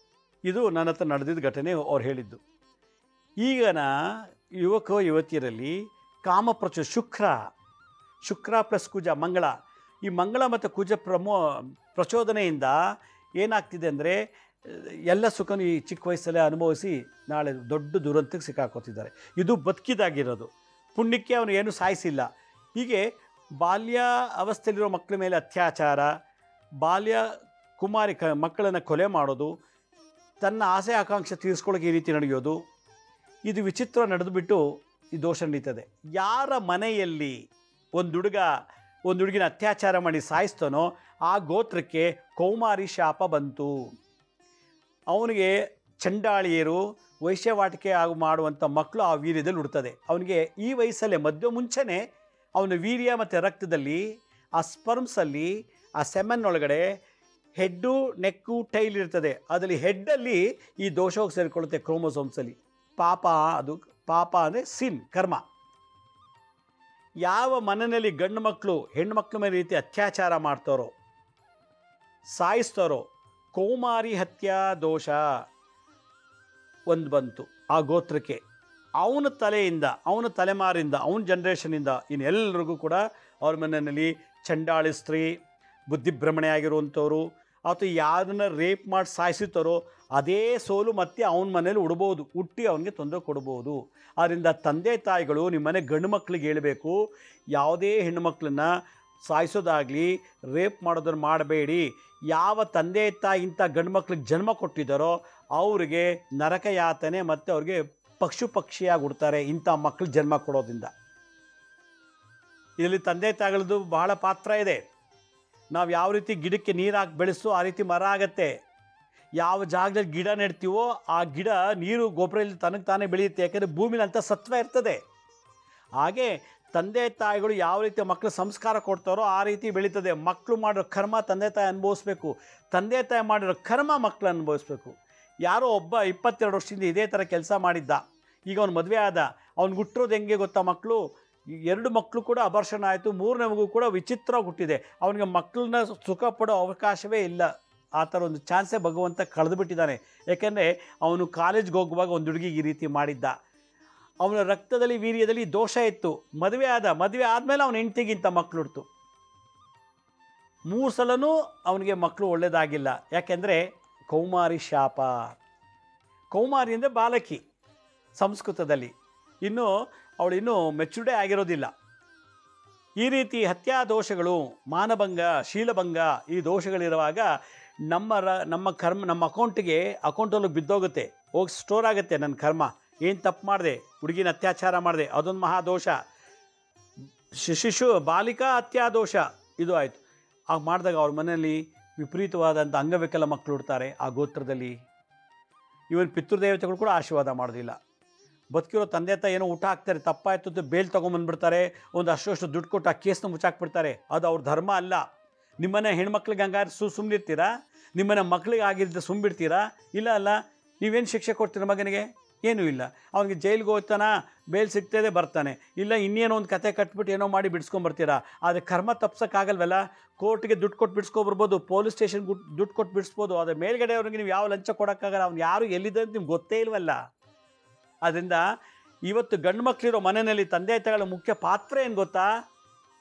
ಇದು ನನ್ನ ಹತ್ರ ನಡೆದಿದ್ದ ಘಟನೆ ಅವ್ರು ಹೇಳಿದ್ದು. ಈಗನ ಯುವತಿಯರಲ್ಲಿ ಕಾಮಪ್ರಚುರ, ಶುಕ್ರ ಪ್ಲಸ್ ಕುಜ, ಮಂಗಳ, ಈ ಮಂಗಳ ಮತ್ತು ಕುಜ ಪ್ರಚೋದನೆಯಿಂದ ಏನಾಗ್ತಿದೆ ಅಂದರೆ ಎಲ್ಲ ಸುಖನೂ ಈ ಚಿಕ್ಕ ವಯಸ್ಸಲ್ಲೇ ಅನುಭವಿಸಿ ನಾಳೆ ದೊಡ್ಡ ದುರಂತಕ್ಕೆ ಸಿಕ್ಕಾಕೋತಿದ್ದಾರೆ. ಇದು ಬದುಕಿದಾಗಿರೋದು. ಪುಣ್ಯಕ್ಕೆ ಅವನು ಏನು ಸಾಯಿಸಿಲ್ಲ. ಹೀಗೆ ಬಾಲ್ಯ ಅವಸ್ಥೆಯಲ್ಲಿರೋ ಮಕ್ಕಳ ಮೇಲೆ ಅತ್ಯಾಚಾರ, ಬಾಲ್ಯ ಕುಮಾರಿ ಮಕ್ಕಳನ್ನು ಕೊಲೆ ಮಾಡೋದು, ತನ್ನ ಆಸೆ ಆಕಾಂಕ್ಷೆ ತೀರಿಸ್ಕೊಳ್ಳೋಕೆ ಈ ರೀತಿ ನಡೆಯೋದು, ಇದು ವಿಚಿತ್ರ ನಡೆದುಬಿಟ್ಟು ಈ ದೋಷ ನಡೀತದೆ. ಯಾರ ಮನೆಯಲ್ಲಿ ಒಂದು ಹುಡುಗಿನ ಅತ್ಯಾಚಾರ ಮಾಡಿ ಸಾಯಿಸ್ತಾನೋ ಆ ಗೋತ್ರಕ್ಕೆ ಕೌಮಾರಿ ಶಾಪ ಬಂತು. ಅವನಿಗೆ ಚಂಡಾಳಿಯರು ವೈಶ್ಯವಾಟಿಕೆ ಮಾಡುವಂಥ ಮಕ್ಕಳು ಆ ವೀರ್ಯದಲ್ಲಿ ಹುಡ್ತದೆ. ಅವನಿಗೆ ಈ ವಯಸ್ಸಲ್ಲೇ ಮುಂಚೆನೇ ಅವನ ವೀರ್ಯ ಮತ್ತು ರಕ್ತದಲ್ಲಿ ಆ ಸ್ಪರ್ಮ್ಸಲ್ಲಿ ಆ ಸೆಮನ್ ಒಳಗಡೆ ಹೆಡ್ಡು ನೆಕ್ಕು ಟೈಲ್ ಇರ್ತದೆ. ಅದರಲ್ಲಿ ಹೆಡ್ಡಲ್ಲಿ ಈ ದೋಷವಾಗಿ ಸೇರಿಕೊಳ್ಳುತ್ತೆ ಕ್ರೋಮೋಸೋಮ್ಸಲ್ಲಿ. ಅದು ಪಾಪ ಅಂದರೆ ಸಿನ್, ಕರ್ಮ. ಯಾವ ಮನೆಯಲ್ಲಿ ಗಂಡು ಮಕ್ಕಳು ಹೆಣ್ಣು ಮಕ್ಕಳ ಮೇಲೆ ರೀತಿ ಅತ್ಯಾಚಾರ ಮಾಡ್ತಾರೋ, ಸಾಯಿಸ್ತಾರೋ, ಕೌಮಾರಿ ಹತ್ಯಾ ದೋಷ ಒಂದು ಬಂತು ಆ ಗೋತ್ರಕ್ಕೆ. ಅವನ ತಲೆಯಿಂದ, ಅವನ ತಲೆಮಾರಿಂದ, ಅವನ ಜನ್ರೇಷನಿಂದ ಇನ್ನೆಲ್ಲರಿಗೂ ಕೂಡ ಅವ್ರ ಮನೆಯಲ್ಲಿ ಚಂಡಾಳಿ ಸ್ತ್ರೀ, ಬುದ್ಧಿಭ್ರಮಣೆ ಆಗಿರುವಂಥವ್ರು, ಅಥವಾ ಯಾರನ್ನ ರೇಪ್ ಮಾಡಿ ಸಾಯಿಸುತ್ತಾರೋ ಅದೇ ಸೋಲು ಮತ್ತೆ ಅವನ ಮನೇಲಿ ಹುಟ್ಟಿ ಅವನಿಗೆ ತೊಂದರೆ ಕೊಡ್ಬೋದು. ಆದ್ದರಿಂದ ತಂದೆ ತಾಯಿಗಳು ನಿಮ್ಮ ಮನೆ ಗಂಡು ಮಕ್ಕಳಿಗೆ ಹೇಳಬೇಕು, ಯಾವುದೇ ಹೆಣ್ಣು ಮಕ್ಕಳನ್ನ ಸಾಯಿಸೋದಾಗಲಿ ರೇಪ್ ಮಾಡೋದನ್ನು ಮಾಡಬೇಡಿ. ಯಾವ ತಂದೆ ತಾಯಿ ಇಂಥ ಗಂಡು ಮಕ್ಕಳಿಗೆ ಜನ್ಮ ಕೊಟ್ಟಿದ್ದಾರೋ ಅವರಿಗೆ ನರಕ ಯಾತನೆ ಮತ್ತು ಅವ್ರಿಗೆ ಪಕ್ಷಿಯಾಗಿ ಹುಡ್ತಾರೆ ಇಂಥ ಮಕ್ಕಳು ಜನ್ಮ ಕೊಡೋದ್ರಿಂದ. ಇದರಲ್ಲಿ ತಂದೆ ತಾಯಿಗಳದ್ದು ಬಹಳ ಪಾತ್ರ ಇದೆ. ನಾವು ಯಾವ ರೀತಿ ಗಿಡಕ್ಕೆ ನೀರು ಹಾಕಿ ಬೆಳೆಸೋ ಆ ರೀತಿ ಮರ ಆಗತ್ತೆ. ಯಾವ ಜಾಗದಲ್ಲಿ ಗಿಡ ನೆಡ್ತೀವೋ ಆ ಗಿಡ ನೀರು ಗೊಬ್ಬರ ಇಲ್ಲಿ ತನಗೆ ತಾನೇ ಬೆಳೆಯುತ್ತೆ. ಯಾಕೆಂದರೆ ಭೂಮಿಲಿ ಅಂಥ ಸತ್ವ ಇರ್ತದೆ. ಹಾಗೆ ತಂದೆ ತಾಯಿಗಳು ಯಾವ ರೀತಿ ಮಕ್ಕಳು ಸಂಸ್ಕಾರ ಕೊಡ್ತಾರೋ ಆ ರೀತಿ ಬೆಳೀತದೆ. ಮಕ್ಕಳು ಮಾಡಿರೋ ಕರ್ಮ ತಂದೆ ತಾಯಿ ಅನುಭವಿಸ್ಬೇಕು, ತಂದೆ ತಾಯಿ ಮಾಡಿರೋ ಕರ್ಮ ಮಕ್ಕಳು ಅನುಭವಿಸ್ಬೇಕು. ಯಾರೋ ಒಬ್ಬ 22 ವರ್ಷದಿಂದ ಇದೇ ಥರ ಕೆಲಸ ಮಾಡಿದ್ದ, ಈಗ ಅವ್ನು ಮದುವೆ ಆದ. ಅವ್ನಿಗೆ ಹುಟ್ಟಿರೋದು ಹೆಂಗೆ ಗೊತ್ತಾ? ಮಕ್ಕಳು 2 ಮಕ್ಕಳು ಕೂಡ ಅಬರ್ಷಣ ಆಯಿತು, 3ನೇ ಮಗು ಕೂಡ ವಿಚಿತ್ರವಾಗಿ ಹುಟ್ಟಿದೆ. ಅವನಿಗೆ ಮಕ್ಕಳನ್ನ ಸುಖ ಪಡೋ ಅವಕಾಶವೇ ಇಲ್ಲ. ಆ ಥರ ಒಂದು ಚಾನ್ಸೇ ಭಗವಂತ ಕಳೆದುಬಿಟ್ಟಿದ್ದಾನೆ. ಯಾಕೆಂದರೆ ಅವನು ಕಾಲೇಜ್ಗೆ ಹೋಗುವಾಗ ಒಂದು ಹುಡುಗಿಗೆ ಈ ರೀತಿ ಮಾಡಿದ್ದ. ಅವನ ರಕ್ತದಲ್ಲಿ ವೀರ್ಯದಲ್ಲಿ ದೋಷ ಇತ್ತು. ಮದುವೆ ಆದಮೇಲೆ ಅವನ ಹೆಂಡ್ತಿಗಿಂತ ಮಕ್ಕಳು ಹುಡ್ತು. 3 ಸಲನೂ ಅವನಿಗೆ ಮಕ್ಕಳು ಒಳ್ಳೆಯದಾಗಿಲ್ಲ. ಯಾಕೆಂದರೆ ಕೌಮಾರಿ ಶಾಪ. ಕೌಮಾರಿ ಅಂದರೆ ಬಾಲಕಿ ಸಂಸ್ಕೃತದಲ್ಲಿ. ಅವಳು ಮೆಚುರ್ಡೇ ಆಗಿರೋದಿಲ್ಲ. ಈ ರೀತಿ ಹತ್ಯಾ ದೋಷಗಳು, ಮಾನಭಂಗ, ಶೀಲಭಂಗ ಈ ದೋಷಗಳಿರುವಾಗ ನಮ್ಮ ಅಕೌಂಟಿಗೆ ಅಕೌಂಟಲ್ಲಿ ಬಿದ್ದೋಗುತ್ತೆ, ಹೋಗಿ ಸ್ಟೋರ್ ಆಗುತ್ತೆ. ನನ್ನ ಕರ್ಮ ಏನು ತಪ್ಪು ಮಾಡಿದೆ, ಹುಡುಗಿನ ಅತ್ಯಾಚಾರ ಮಾಡಿದೆ, ಅದೊಂದು ಮಹಾದೋಷ. ಬಾಲಿಕಾ ಹತ್ಯಾದೋಷ ಇದು ಆಯಿತು. ಆಗ ಮಾಡಿದಾಗ ಅವ್ರ ಮನೆಯಲ್ಲಿ ವಿಪರೀತವಾದಂಥ ಅಂಗವಿಕಲ ಮಕ್ಕಳು ಹುಡ್ತಾರೆ ಆ ಗೋತ್ರದಲ್ಲಿ. ಇವನ್ ಪಿತೃದೇವತೆಗಳು ಕೂಡ ಆಶೀರ್ವಾದ ಮಾಡೋದಿಲ್ಲ. ಬದುಕಿರೋ ತಂದೆ ತಾಯಿ ಏನೋ ಊಟ ಹಾಕ್ತಾರೆ, ತಪ್ಪಾಯ್ತು ಅಂತ ಬೇಲ್ ತೊಗೊಂಬಂದ್ಬಿಡ್ತಾರೆ, ಒಂದು ಅಷ್ಟು ದುಡ್ಡು ಕೊಟ್ಟು ಆ ಕೇಸನ್ನ ಮುಚ್ಚಾಕ್ಬಿಡ್ತಾರೆ. ಅದು ಅವ್ರ ಧರ್ಮ ಅಲ್ಲ. ನಿಮ್ಮನೆ ಹೆಣ್ಮಕ್ಳಿಗೆ ಹಂಗಾರೆ ಸುಮ್ಮನಿರ್ತೀರಾ? ನಿಮ್ಮನೆ ಮಕ್ಳಿಗೆ ಆಗಿದ್ದ ಸುಮ್ಬಿಡ್ತೀರಾ? ಇಲ್ಲ. ನೀವೇನು ಶಿಕ್ಷೆ ಕೊಡ್ತೀರ ಮಗನಿಗೆ? ಏನೂ ಇಲ್ಲ. ಅವನಿಗೆ ಜೈಲಿಗೆ ಹೋಗ್ತಾನ, ಬೇಲ್ ಸಿಗ್ತದೆ ಬರ್ತಾನೆ. ಇಲ್ಲ ಇನ್ನೇನೋ ಒಂದು ಕತೆ ಕಟ್ಬಿಟ್ಟು ಏನೋ ಮಾಡಿ ಬಿಡಿಸ್ಕೊಂಬರ್ತೀರಾ. ಆದರೆ ಕರ್ಮ ತಪ್ಸೋಕ್ಕಾಗಲ್ವಲ್ಲ. ಕೋರ್ಟ್ಗೆ ದುಡ್ಡು ಕೊಟ್ಟು ಬಿಡಿಸ್ಕೊಬರ್ಬೋದು, ಪೊಲೀಸ್ ಸ್ಟೇಷನ್ಗೆ ದುಡ್ಡು ಕೊಟ್ಟು ಬಿಡಿಸ್ಬೋದು. ಅದ್ರ ಮೇಲ್ಗಡೆ ಅವ್ರಿಗೆ ನೀವು ಯಾವ ಲಂಚ ಕೊಡೋಕ್ಕಾಗಲ್ಲ. ಅವ್ನು ಯಾರು ಎಲ್ಲಿದೆ ಅಂತ ನಿಮ್ಗೆ ಗೊತ್ತೇ ಇಲ್ವಲ್ಲ. ಆದ್ದರಿಂದ ಇವತ್ತು ಗಂಡು ಮಕ್ಕಳಿರೋ ಮನೆಯಲ್ಲಿ ತಂದೆ ತಾಯಿಗಳ ಮುಖ್ಯ ಪಾತ್ರ ಏನು ಗೊತ್ತಾ?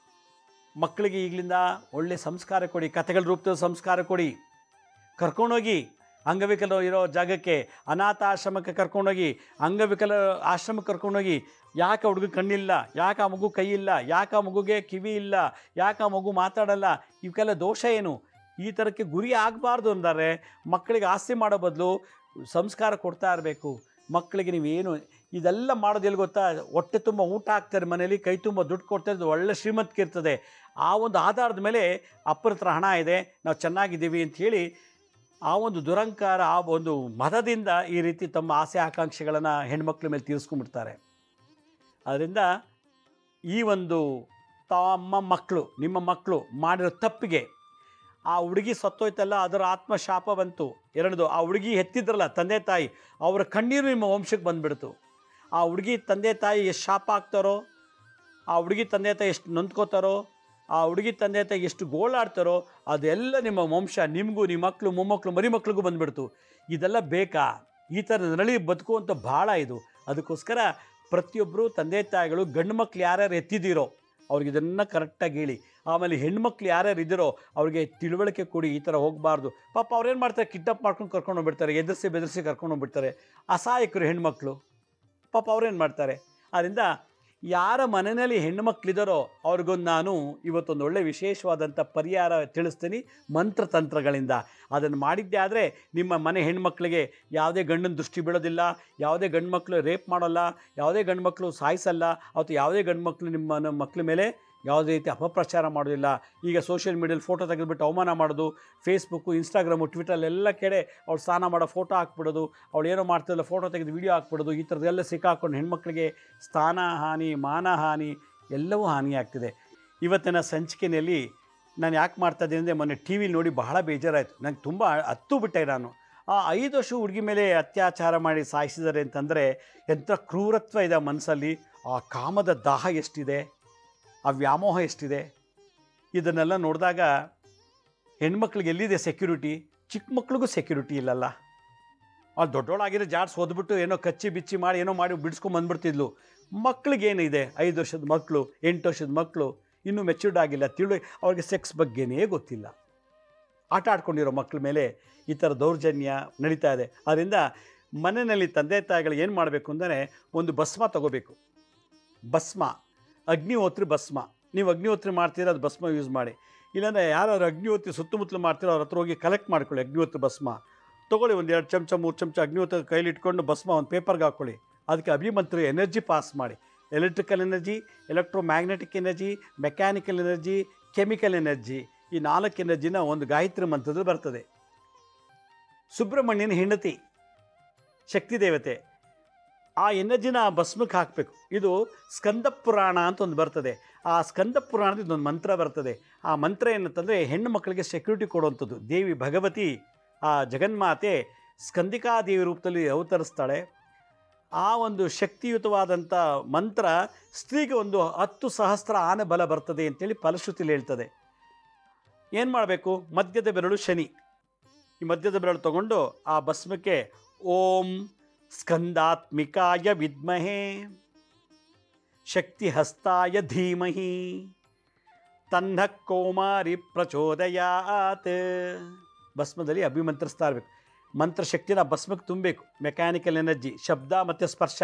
ಮಕ್ಕಳಿಗೆ ಈಗಲಿಂದ ಒಳ್ಳೆ ಸಂಸ್ಕಾರ ಕೊಡಿ, ಕಥೆಗಳ ರೂಪದ ಸಂಸ್ಕಾರ ಕೊಡಿ. ಕರ್ಕೊಂಡೋಗಿ ಅಂಗವಿಕಲರು ಇರೋ ಜಾಗಕ್ಕೆ, ಅನಾಥಾಶ್ರಮಕ್ಕೆ ಕರ್ಕೊಂಡೋಗಿ, ಅಂಗವಿಕಲ ಆಶ್ರಮಕ್ಕೆ ಕರ್ಕೊಂಡೋಗಿ. ಯಾಕೆ ಹುಡುಗ ಕಣ್ಣಿಲ್ಲ, ಯಾಕೆ ಆ ಮಗು ಕೈ ಇಲ್ಲ, ಯಾಕೆ ಆ ಮಗುಗೆ ಕಿವಿ ಇಲ್ಲ, ಯಾಕೆ ಆ ಮಗು ಮಾತಾಡಲ್ಲ, ಇವಕ್ಕೆಲ್ಲ ದೋಷ ಏನು? ಈ ಥರಕ್ಕೆ ಗುರಿ ಆಗಬಾರ್ದು ಅಂದರೆ ಮಕ್ಕಳಿಗೆ ಆಸ್ತಿ ಮಾಡೋ ಬದಲು ಸಂಸ್ಕಾರ ಕೊಡ್ತಾ ಇರಬೇಕು. ಮಕ್ಕಳಿಗೆ ನೀವೇನು ಇದೆಲ್ಲ ಮಾಡೋದು ಎಲ್ಲಿ ಗೊತ್ತಾ? ಹೊಟ್ಟೆ ತುಂಬ ಊಟ ಹಾಕ್ತಾರೆ ಮನೇಲಿ, ಕೈ ತುಂಬ ದುಡ್ಡು ಕೊಡ್ತಾರೆ, ಒಳ್ಳೆ ಶ್ರೀಮಂತಿಕೆ ಇರ್ತದೆ. ಆ ಒಂದು ಆಧಾರದ ಮೇಲೆ ಅಪ್ಪರ ಹತ್ರ ಹಣ ಇದೆ, ನಾವು ಚೆನ್ನಾಗಿದ್ದೀವಿ ಅಂಥೇಳಿ ಆ ಒಂದು ದುರಂಕಾರ, ಆ ಒಂದು ಮದದಿಂದ ಈ ರೀತಿ ತಮ್ಮ ಆಸೆ ಆಕಾಂಕ್ಷೆಗಳನ್ನು ಹೆಣ್ಮಕ್ಳ ಮೇಲೆ ತೀರಿಸ್ಕೊಂಡ್ಬಿಡ್ತಾರೆ. ಅದರಿಂದ ಈ ಒಂದು ನಿಮ್ಮ ಮಕ್ಕಳು ಮಾಡಿರೋ ತಪ್ಪಿಗೆ ಆ ಹುಡುಗಿ ಸತ್ತೋಯ್ತಲ್ಲ, ಅದರ ಆತ್ಮಶಾಪ ಬಂತು. ಎರಡದು, ಆ ಹುಡುಗಿ ಹೆತ್ತಿದ್ರಲ್ಲ ತಂದೆ ತಾಯಿ, ಅವರ ಕಣ್ಣೀರು ನಿಮ್ಮ ವಂಶಕ್ಕೆ ಬಂದುಬಿಡ್ತು. ಆ ಹುಡುಗಿ ತಂದೆ ತಾಯಿ ಎಷ್ಟು ಶಾಪ ಆಗ್ತಾರೋ, ಆ ಹುಡುಗಿ ತಂದೆ ತಾಯಿ ಎಷ್ಟು ನೊಂದ್ಕೋತಾರೋ, ಆ ಹುಡುಗಿ ತಂದೆ ತಾಯಿ ಎಷ್ಟು ಗೋಳಾಡ್ತಾರೋ, ಅದೆಲ್ಲ ನಿಮ್ಮ ವಂಶ, ನಿಮಗೂ, ನಿಮ್ಮ ಮಕ್ಕಳು, ಮೊಮ್ಮಕ್ಕಳು, ಮರಿಮಕ್ಳಿಗೂ ಬಂದುಬಿಡ್ತು. ಇದೆಲ್ಲ ಬೇಕಾ? ಈ ಥರ ನರಳಿ ಬದುಕುವಂಥ ಭಾಳ ಇದು. ಅದಕ್ಕೋಸ್ಕರ ಪ್ರತಿಯೊಬ್ಬರು ತಂದೆ ತಾಯಿಗಳು ಗಂಡು ಮಕ್ಕಳು ಯಾರ್ಯಾರು ಎತ್ತಿದ್ದೀರೋ ಅವ್ರಿಗೆ ಇದನ್ನು ಕರೆಕ್ಟಾಗಿ ಹೇಳಿ. ಆಮೇಲೆ ಹೆಣ್ಮಕ್ಳು ಯಾರ್ಯಾರು ಇದ್ದೀರೋ ಅವ್ರಿಗೆ ತಿಳುವಳಿಕೆ ಕೊಡಿ, ಈ ಥರ ಹೋಗಬಾರ್ದು. ಪಾಪ ಅವ್ರೇನು ಮಾಡ್ತಾರೆ, ಕಿಡ್ನಾಪ್ ಮಾಡ್ಕೊಂಡು ಕರ್ಕೊಂಡು ಹೋಗ್ಬಿಡ್ತಾರೆ, ಎದುರಿಸಿ ಬೆದರಿಸಿ ಕರ್ಕೊಂಡು ಹೋಗ್ಬಿಡ್ತಾರೆ. ಅಸಹಾಯಕರು ಹೆಣ್ಮಕ್ಳು, ಪಾಪ ಅವ್ರೇನು ಮಾಡ್ತಾರೆ. ಆದ್ದರಿಂದ ಯಾರ ಮನೆಯಲ್ಲಿ ಹೆಣ್ಣುಮಕ್ಳಿದ್ದಾರೋ ಅವ್ರಿಗೊಂದು ನಾನು ಇವತ್ತೊಂದು ಒಳ್ಳೆ ವಿಶೇಷವಾದಂಥ ಪರಿಹಾರ ತಿಳಿಸ್ತೀನಿ ಮಂತ್ರತಂತ್ರಗಳಿಂದ. ಅದನ್ನು ಮಾಡಿದ್ದೆ ಆದರೆ ನಿಮ್ಮ ಮನೆ ಹೆಣ್ಮಕ್ಳಿಗೆ ಯಾವುದೇ ಗಂಡನ ದೃಷ್ಟಿ ಬೀಳೋದಿಲ್ಲ, ಯಾವುದೇ ಗಂಡು ಮಕ್ಕಳು ರೇಪ್ ಮಾಡೋಲ್ಲ, ಯಾವುದೇ ಗಂಡು ಮಕ್ಕಳು ಸಾಯಿಸಲ್ಲ, ಅಥವಾ ಯಾವುದೇ ಗಂಡು ಮಕ್ಕಳು ನಿಮ್ಮ ಮಕ್ಕಳ ಮೇಲೆ ಯಾವುದೇ ರೀತಿ ಅಪಪ್ರಚಾರ ಮಾಡೋದಿಲ್ಲ. ಈಗ ಸೋಷಿಯಲ್ ಮೀಡಿಯಲ್ಲಿ ಫೋಟೋ ತೆಗೆದುಬಿಟ್ಟು ಅವಮಾನ ಮಾಡೋದು, ಫೇಸ್ಬುಕ್ಕು, ಇನ್ಸ್ಟಾಗ್ರಾಮು, ಟ್ವಿಟರ್ಲೆಲ್ಲ ಕಡೆ ಅವ್ಳು ಸ್ನಾನ ಮಾಡೋ ಫೋಟೋ ಹಾಕ್ಬಿಡೋದು, ಅವಳು ಏನೋ ಮಾಡ್ತಿಲ್ಲ ಫೋಟೋ ತೆಗೆದು ವೀಡಿಯೋ ಹಾಕ್ಬಿಡೋದು, ಈ ಥರದ್ದೆಲ್ಲ ಸಿಕ್ಕಾಕೊಂಡು ಹೆಣ್ಮಕ್ಳಿಗೆ ಸ್ಥಾನ ಹಾನಿ, ಮಾನಹಾನಿ ಎಲ್ಲವೂ ಹಾನಿಯಾಗ್ತಿದೆ. ಇವತ್ತಿನ ಸಂಚಿಕೆಯಲ್ಲಿ ನಾನು ಯಾಕೆ ಮಾಡ್ತಾಯಿದ್ದೀನಿ ಅಂದರೆ, ಮೊನ್ನೆ ಟಿ ವಿಲಿ ನೋಡಿ ಬಹಳ ಬೇಜಾರಾಯಿತು. ನಂಗೆ ತುಂಬ ಹತ್ತು ಬಿಟ್ಟೆ ನಾನು. ಆ 5 ವರ್ಷ ಹುಡುಗಿ ಮೇಲೆ ಅತ್ಯಾಚಾರ ಮಾಡಿ ಸಾಯಿಸಿದ್ದಾರೆ ಅಂತಂದರೆ ಎಂಥ ಕ್ರೂರತ್ವ ಇದೆ ಮನಸ್ಸಲ್ಲಿ, ಆ ಕಾಮದ ದಾಹ ಎಷ್ಟಿದೆ, ಆ ವ್ಯಾಮೋಹ ಎಷ್ಟಿದೆ. ಇದನ್ನೆಲ್ಲ ನೋಡಿದಾಗ ಹೆಣ್ಮಕ್ಳಿಗೆ ಎಲ್ಲಿದೆ ಸೆಕ್ಯೂರಿಟಿ, ಚಿಕ್ಕ ಮಕ್ಳಿಗೂ ಸೆಕ್ಯೂರಿಟಿ ಇಲ್ಲಲ್ಲ. ಆ ದೊಡ್ಡೋಳಾಗಿರೋ ಜಾಡ್ಸ್ ಓದ್ಬಿಟ್ಟು ಏನೋ ಕಚ್ಚಿ ಬಿಚ್ಚಿ ಮಾಡಿ ಏನೋ ಮಾಡಿ ಬಿಡಿಸ್ಕೊಂಡು ಬಂದುಬಿಡ್ತಿದ್ಲು. ಮಕ್ಳಿಗೇನಿದೆ, 5 ವರ್ಷದ ಮಕ್ಕಳು, 8 ವರ್ಷದ ಮಕ್ಕಳು, ಇನ್ನೂ ಮೆಚ್ಯೂರ್ಡ್ ಆಗಿಲ್ಲ, ಅವ್ರಿಗೆ ಸೆಕ್ಸ್ ಬಗ್ಗೆನೇ ಗೊತ್ತಿಲ್ಲ. ಆಟ ಆಡ್ಕೊಂಡಿರೋ ಮಕ್ಕಳ ಮೇಲೆ ಈ ಥರ ದೌರ್ಜನ್ಯ ನಡೀತಾ ಇದೆ. ಆದ್ದರಿಂದ ಮನೆಯಲ್ಲಿ ತಂದೆ ತಾಯಿಗಳು ಏನು ಮಾಡಬೇಕು ಅಂದರೆ, ಒಂದು ಭಸ್ಮ ತಗೋಬೇಕು. ಭಸ್ಮ, ಅಗ್ನಿಹೋತ್ರಿ ಭಸ್ಮ. ನೀವು ಅಗ್ನಿಹೋತ್ರಿ ಮಾಡ್ತೀರ, ಅದು ಭಸ್ಮ ಯೂಸ್ ಮಾಡಿ. ಇಲ್ಲಾಂದರೆ ಯಾರು ಅಗ್ನಿಹೋತ್ರಿ ಸುತ್ತಮುತ್ತಲು ಮಾಡ್ತೀರೋ ಅವ್ರ ಹತ್ರ ಹೋಗಿ ಕಲೆಕ್ಟ್ ಮಾಡ್ಕೊಳ್ಳಿ ಅಗ್ನಿಹೋತ್ರಿ ಭಸ್ಮ. ತೊಗೊಳ್ಳಿ, ಒಂದು 2 ಚಮಚ 3 ಚಮಚ ಅಗ್ನಿಹೋತ್ರಿ ಕೈಲಿಟ್ಕೊಂಡು ಭಸ್ಮ ಒಂದು ಪೇಪರ್ಗೆ ಹಾಕ್ಕೊಳ್ಳಿ. ಅದಕ್ಕೆ ಅಭಿಮಂತ್ರಿ ಎನರ್ಜಿ ಪಾಸ್ ಮಾಡಿ. Electrical energy, electromagnetic energy, mechanical energy, chemical energy, ಈ 4 ಎನರ್ಜಿನ ಒಂದು ಗಾಯತ್ರಿ ಮಂತ್ರದಲ್ಲಿ ಬರ್ತದೆ. ಸುಬ್ರಹ್ಮಣ್ಯನ ಹೆಂಡತಿ ಶಕ್ತಿ ದೇವತೆ, ಆ ಎನರ್ಜಿನ ಆ ಭಸ್ಮಕ್ಕೆ ಹಾಕಬೇಕು. ಇದು ಸ್ಕಂದ ಪುರಾಣ ಅಂತ ಒಂದು ಬರ್ತದೆ. ಆ ಸ್ಕಂದ ಪುರಾಣದ ಇದೊಂದು ಮಂತ್ರ ಬರ್ತದೆ. ಆ ಮಂತ್ರ ಏನಂತಂದರೆ ಹೆಣ್ಣು ಮಕ್ಕಳಿಗೆ ಸೆಕ್ಯೂರಿಟಿ ಕೊಡುವಂಥದ್ದು. ದೇವಿ ಭಗವತಿ, ಆ ಜಗನ್ಮಾತೆ ಸ್ಕಂದಿಕಾ ದೇವಿ ರೂಪದಲ್ಲಿ ಅವತರಿಸ್ತಾಳೆ. ಆ ಒಂದು ಶಕ್ತಿಯುತವಾದಂಥ ಮಂತ್ರ ಸ್ತ್ರೀಗೆ ಒಂದು 10 ಸಹಸ್ರ ಆನೆ ಬಲ ಬರ್ತದೆ ಅಂತೇಳಿ ಫಲಶ್ರುತಿಲಿ ಹೇಳ್ತದೆ. ಏನು ಮಾಡಬೇಕು, ಮಧ್ಯದ ಬೆರಳು ಶನಿ, ಈ ಮಧ್ಯದ ಬೆರಳು ತಗೊಂಡು ಆ ಭಸ್ಮಕ್ಕೆ ಓಂ ಸ್ಕಂದಾತ್ಮಿಕಾಯ ವಿದ್ಮಹೇ ಶಕ್ತಿಹಸ್ತಾಯ ಧೀಮಹಿ ತನ್ನ ಕೌಮಾರಿ ಪ್ರಚೋದಯಾತ್, ಭಸ್ಮದಲ್ಲಿ ಅಭಿಮಂತ್ರಿಸ್ತಾ ಇರಬೇಕು. ಮಂತ್ರಶಕ್ತಿನ ಭಸ್ಮಕ್ಕೆ ತುಂಬಬೇಕು. ಮೆಕ್ಯಾನಿಕಲ್ ಎನರ್ಜಿ, ಶಬ್ದ ಮತ್ತು ಸ್ಪರ್ಶ.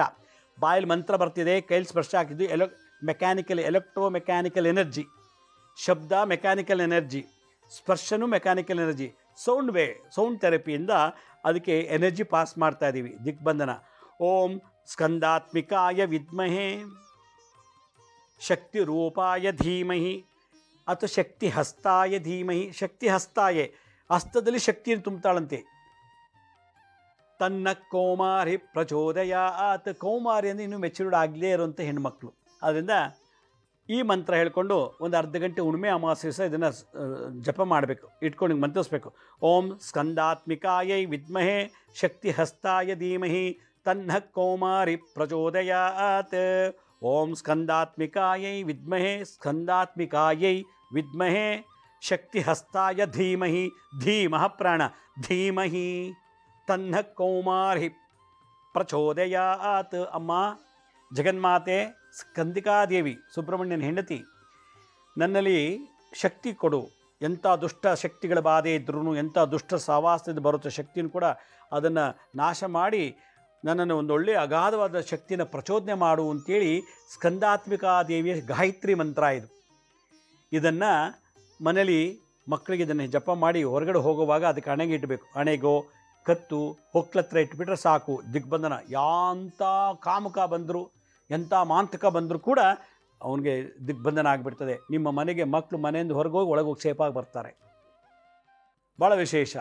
ಬಾಯಲ್ಲಿ ಮಂತ್ರ ಬರ್ತಿದೆ, ಕೈಲಿ ಸ್ಪರ್ಶ ಹಾಕಿದ್ದು ಮೆಕ್ಯಾನಿಕಲ್, ಎಲೆಕ್ಟ್ರೋ ಮೆಕ್ಯಾನಿಕಲ್ ಎನರ್ಜಿ. ಶಬ್ದ ಮೆಕ್ಯಾನಿಕಲ್ ಎನರ್ಜಿ, ಸ್ಪರ್ಶನೂ ಮೆಕ್ಯಾನಿಕಲ್ ಎನರ್ಜಿ. ಸೌಂಡ್ ಥೆರಪಿಯಿಂದ ಅದಕ್ಕೆ ಎನರ್ಜಿ ಪಾಸ್ ಮಾಡ್ತಾ ಇದ್ದೀವಿ. ದಿಗ್ಬಂಧನ. ಓಂ ಸ್ಕಂದಾತ್ಮಿಕಾಯ ವಿದ್ಮಹೇ ಶಕ್ತಿ ರೂಪಾಯ ಧೀಮಹಿ ಅಥವಾ ಶಕ್ತಿ ಹಸ್ತಾಯ ಧೀಮಹಿ. ಶಕ್ತಿ ಹಸ್ತಾಯೇ, ಹಸ್ತದಲ್ಲಿ ಶಕ್ತಿಯನ್ನು ತುಂಬ್ತಾಳಂತೆ. ತನ್ನ ಕೌಮಾರಿ ಪ್ರಚೋದಯಾತ್, ಕೌಮಾರಿ ಅಂದರೆ ಇನ್ನೂ ಮೆಚ್ಯೂರ್ಡ್ ಆಗಲೇ ಇರುವಂಥ ಹೆಣ್ಮಕ್ಳು. ಆದ್ದರಿಂದ ಈ ಮಂತ್ರ ಹೇಳ್ಕೊಂಡು ಒಂದು ಅರ್ಧ ಗಂಟೆ ಹುಣ್ಣಿಮೆ ಅಮಾವಾಸ್ಯೆ ದಿವಸ ಇದನ್ನು ಜಪ ಮಾಡಬೇಕು, ಇಟ್ಕೊಂಡು ಮಂತ್ರಿಸ್ಬೇಕು. ಓಂ ಸ್ಕಂದಾತ್ಮಿಕಾಯೈ ವಿದ್ಮಹೇ ಶಕ್ತಿ ಹಸ್ತಾಯ ಧೀಮಹಿ ತನ್ನ ಕೌಮಾರಿ ಪ್ರಚೋದಯಾತ್. ಓಂ ಸ್ಕಂದಾತ್ಮಿಕಾಯೈ ವಿದ್ಮಹೇ ಸ್ಕಂದಾತ್ಮಿಕಾಯೈ ವಿದ್ಮಹೇ ಶಕ್ತಿ ಹಸ್ತಾಯ ಧೀಮಹಿ, ಧೀಮಃ ಪ್ರಾಣ, ಧೀಮಹಿ ತನ್ನ ಕೌಮಾರಿ ಪ್ರಚೋದಯಾತ್. ಅಮ್ಮ ಜಗನ್ಮಾತೆ ಸ್ಕಂದಿಕಾದೇವಿ, ಸುಬ್ರಹ್ಮಣ್ಯನ ಹೆಂಡತಿ, ನನ್ನಲ್ಲಿ ಶಕ್ತಿ ಕೊಡು. ಎಂಥ ದುಷ್ಟ ಶಕ್ತಿಗಳ ಬಾಧೆ ಇದ್ರೂ, ಎಂಥ ದುಷ್ಟ ಸಹವಾಸದಿಂದ ಬರುತ್ತೋ ಶಕ್ತಿಯನ್ನು ಕೂಡ ಅದನ್ನು ನಾಶ ಮಾಡಿ ನನ್ನನ್ನು ಒಂದು ಒಳ್ಳೆಯ ಅಗಾಧವಾದ ಶಕ್ತಿನ ಪ್ರಚೋದನೆ ಮಾಡು ಅಂತೇಳಿ ಸ್ಕಂದಾತ್ಮಿಕಾದೇವಿಯ ಗಾಯತ್ರಿ ಮಂತ್ರ ಇದು. ಇದನ್ನು ಮನೇಲಿ ಮಕ್ಕಳಿಗೆ ಇದನ್ನು ಜಪ ಮಾಡಿ ಹೊರಗಡೆ ಹೋಗುವಾಗ ಅದಕ್ಕೆ ಹಣೆಗೆ ಇಡಬೇಕು. ಹಣೆಗೋ ಕತ್ತು ಹೊಕ್ಲತ್ರ ಇಟ್ಬಿಟ್ರೆ ಸಾಕು. ದಿಗ್ಬಂಧನ. ಯಾಂಥ ಕಾಮುಕ ಬಂದರು, ಎಂಥ ಮಾಂತಕ ಬಂದರೂ ಕೂಡ ಅವನಿಗೆ ದಿಗ್ಬಂಧನ ಆಗಿಬಿಡ್ತದೆ. ನಿಮ್ಮ ಮನೆಗೆ ಮಕ್ಕಳು ಮನೆಯಿಂದ ಹೊರಗೋಗಿ ಒಳಗೋಗಿ ಸೇಫಾಗಿ ಬರ್ತಾರೆ. ಭಾಳ ವಿಶೇಷ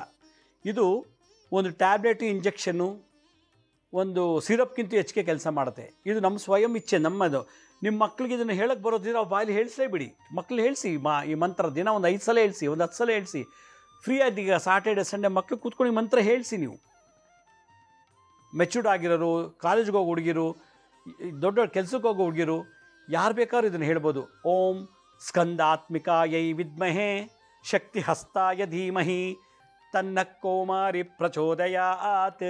ಇದು. ಒಂದು ಟ್ಯಾಬ್ಲೆಟು, ಇಂಜೆಕ್ಷನ್ನು, ಒಂದು ಸಿರಪ್ಗಿಂತ ಹೆಚ್ಚಿಗೆ ಕೆಲಸ ಮಾಡುತ್ತೆ. ಇದು ನಮ್ಮ ಸ್ವಯಂ ಇಚ್ಛೆ, ನಮ್ಮದು. ನಿಮ್ಮ ಮಕ್ಕಳಿಗೆ ಇದನ್ನು ಹೇಳಕ್ಕೆ ಬರೋದಿಲ್ಲ, ಅವ್ರು ಬಾಯಲ್ಲಿ ಹೇಳಿಸಲೇ ಬಿಡಿ. ಮಕ್ಕಳು ಹೇಳಿಸಿ ಈ ಮಂತ್ರ ದಿನ ಒಂದು 5 ಸಲ ಹೇಳಿಸಿ, ಒಂದು 10 ಸಲ ಹೇಳಿಸಿ. ಫ್ರೀಯಾಗಿ ಈಗ ಸಾಟರ್ಡೆ ಸಂಡೇ ಮಕ್ಕಳು ಕೂತ್ಕೊಂಡು ಈ ಮಂತ್ರ ಹೇಳಿಸಿ. ನೀವು ಮೆಚ್ಯೂರ್ಡ್ ಆಗಿರೋರು, ಕಾಲೇಜ್ಗೆ ಹೋಗಿ ಹುಡುಗಿರು, ದೊಡ್ಡ ಕೆಲಸಕ್ಕೆ ಹೋಗೋ ಹುಡುಗಿರು, ಯಾರು ಬೇಕಾದ್ರೂ ಇದನ್ನು ಹೇಳ್ಬೋದು. ಓಂ ಸ್ಕಂದಾತ್ಮಿಕಾಯೈ ವಿದ್ಮಹೇ ಶಕ್ತಿ ಹಸ್ತಾಯ ಧೀಮಹಿ ತನ್ನ ಕೌಮಾರಿ ಪ್ರಚೋದಯಾತ್.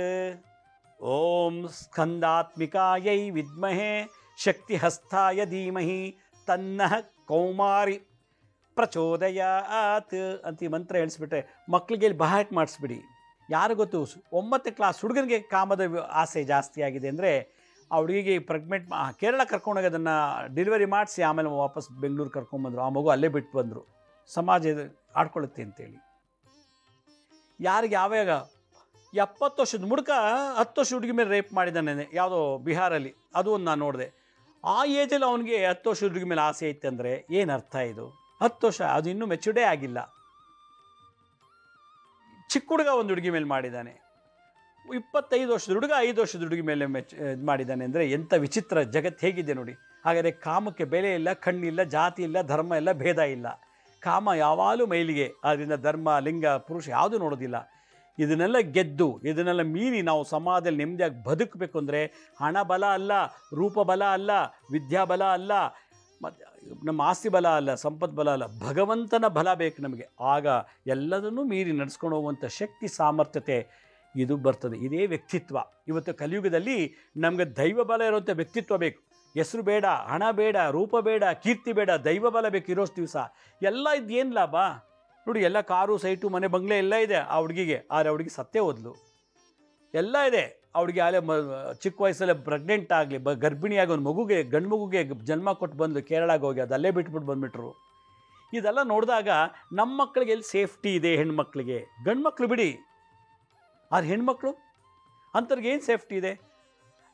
ಓಂ ಸ್ಕಂದಾತ್ಮಿಕಾಯೈ ವಿದ್ಮಹೇ ಶಕ್ತಿ ಹಸ್ತಾಯ ಧೀಮಹಿ ತನ್ನ ಕೌಮಾರಿ ಪ್ರಚೋದಯಾತ್ ಅಂತ ಈ ಮಂತ್ರ ಹೇಳಿಸ್ಬಿಟ್ರೆ ಮಕ್ಕಳಿಗೆ ಇಲ್ಲಿ ಬಹಾಟ್ ಮಾಡಿಸ್ಬಿಡಿ. ಯಾರು ಗೊತ್ತು 9ನೇ ಕ್ಲಾಸ್ ಹುಡುಗನಿಗೆ ಕಾಮದ ಆಸೆ ಜಾಸ್ತಿ ಆಗಿದೆ ಅಂದರೆ ಆ ಹುಡುಗಿಗೆ ಪ್ರೆಗ್ನೆಂಟ್ ಕೇರಳ ಕರ್ಕೊಂಡೋಗಿ ಅದನ್ನು ಡೆಲಿವರಿ ಮಾಡಿಸಿ ಆಮೇಲೆ ವಾಪಸ್ ಬೆಂಗಳೂರು ಕರ್ಕೊಂಡ್ಬಂದರು. ಆ ಮಗು ಅಲ್ಲೇ ಬಿಟ್ಟು ಬಂದರು, ಸಮಾಜ ಆಡ್ಕೊಳ್ಳುತ್ತೆ ಅಂತೇಳಿ. ಯಾರಿಗೆ ಯಾವಾಗ 70 ವರ್ಷದ ಮುಡುಕ 10 ವರ್ಷ ಹುಡುಗಿ ಮೇಲೆ ರೇಪ್ ಮಾಡಿದ್ದಾನೆ ಯಾವುದೋ ಬಿಹಾರಲ್ಲಿ, ಅದು ಒಂದು ನಾನು ನೋಡಿದೆ. ಆ ಏಜಲ್ಲಿ ಅವನಿಗೆ 10 ವರ್ಷದ ಹುಡುಗಿ ಮೇಲೆ ಆಸೆ ಐತೆ ಅಂದರೆ ಏನು ಅರ್ಥ ಇದು? 10 ವರ್ಷ, ಅದು ಇನ್ನೂ ಮೆಚೂರ್ಡೇ ಆಗಿಲ್ಲ. ಚಿಕ್ಕ ಹುಡುಗ ಒಂದು ಹುಡುಗಿ ಮೇಲೆ ಮಾಡಿದ್ದಾನೆ, 25 ವರ್ಷದ ಹುಡುಗ 5 ವರ್ಷದ ಹುಡುಗಿ ಮೇಲೆ ಇದು ಮಾಡಿದ್ದಾನೆ ಅಂದರೆ ಎಂಥ ವಿಚಿತ್ರ ಜಗತ್ತು ಹೇಗಿದೆ ನೋಡಿ. ಹಾಗಾದರೆ ಕಾಮಕ್ಕೆ ಬೆಲೆ ಇಲ್ಲ, ಕಣ್ಣಿಲ್ಲ, ಜಾತಿ ಇಲ್ಲ, ಧರ್ಮ ಇಲ್ಲ, ಭೇದ ಇಲ್ಲ. ಕಾಮ ಯಾವಾಗಲೂ ಮೈಲಿಗೆ. ಆದ್ದರಿಂದ ಧರ್ಮ, ಲಿಂಗ, ಪುರುಷ ಯಾವುದೂ ನೋಡೋದಿಲ್ಲ. ಇದನ್ನೆಲ್ಲ ಗೆದ್ದು ಇದನ್ನೆಲ್ಲ ಮೀರಿ ನಾವು ಸಮಾಜದಲ್ಲಿ ನೆಮ್ಮದಿಯಾಗಿ ಬದುಕಬೇಕು ಅಂದರೆ ಹಣ ಬಲ ಅಲ್ಲ, ರೂಪ ಬಲ ಅಲ್ಲ, ವಿದ್ಯಾಬಲ ಅಲ್ಲ, ಮತ್ತು ನಮ್ಮ ಆಸ್ತಿ ಬಲ ಅಲ್ಲ, ಸಂಪತ್ತು ಬಲ ಅಲ್ಲ, ಭಗವಂತನ ಬಲ ಬೇಕು ನಮಗೆ. ಆಗ ಎಲ್ಲದನ್ನೂ ಮೀರಿ ನಡೆಸ್ಕೊಂಡು ಹೋಗುವಂಥ ಶಕ್ತಿ, ಸಾಮರ್ಥ್ಯತೆ ಇದು ಬರ್ತದೆ. ಇದೇ ವ್ಯಕ್ತಿತ್ವ. ಇವತ್ತು ಕಲಿಯುಗದಲ್ಲಿ ನಮಗೆ ದೈವ ಬಲ ಇರುವಂಥ ವ್ಯಕ್ತಿತ್ವ ಬೇಕು. ಹೆಸರು ಬೇಡ, ಹಣ ಬೇಡ, ರೂಪ ಬೇಡ, ಕೀರ್ತಿ ಬೇಡ, ದೈವ ಬಲ ಬೇಕು. ಇರೋಷ್ಟು ದಿವಸ ಎಲ್ಲ ಇದ್ದೇನು ಲಾಭ ನೋಡಿ. ಎಲ್ಲ ಕಾರು, ಸೈಟು, ಮನೆ, ಬಂಗ್ಲೆ ಎಲ್ಲ ಇದೆ ಆ ಹುಡುಗಿಗೆ. ಆದರೆ ಹುಡುಗಿ ಸತ್ತೇ ಹೋದ್ಲು. ಎಲ್ಲ ಇದೆ ಆ ಹುಡುಗಿ. ಅಲ್ಲೇ ಚಿಕ್ಕ ವಯಸ್ಸಲ್ಲೇ ಪ್ರೆಗ್ನೆಂಟ್ ಆಗಲಿ, ಗರ್ಭಿಣಿಯಾಗಿ ಒಂದು ಮಗುಗೆ, ಗಂಡು ಮಗುಗೆ ಜನ್ಮ ಕೊಟ್ಟು ಬಂದು ಕೇರಳಾಗೆ ಹೋಗಿ ಅದು ಅಲ್ಲೇ ಬಿಟ್ಬಿಟ್ಟು ಬಂದುಬಿಟ್ರು. ಇದೆಲ್ಲ ನೋಡಿದಾಗ ನಮ್ಮ ಮಕ್ಕಳಿಗೆ ಎಲ್ಲಿ ಸೇಫ್ಟಿ ಇದೆ? ಹೆಣ್ಮಕ್ಳಿಗೆ. ಗಂಡು ಮಕ್ಕಳು ಬಿಡಿ, ಆದ್ರೆ ಹೆಣ್ಮಕ್ಳು ಅಂಥವ್ರಿಗೆ ಏನು ಸೇಫ್ಟಿ ಇದೆ?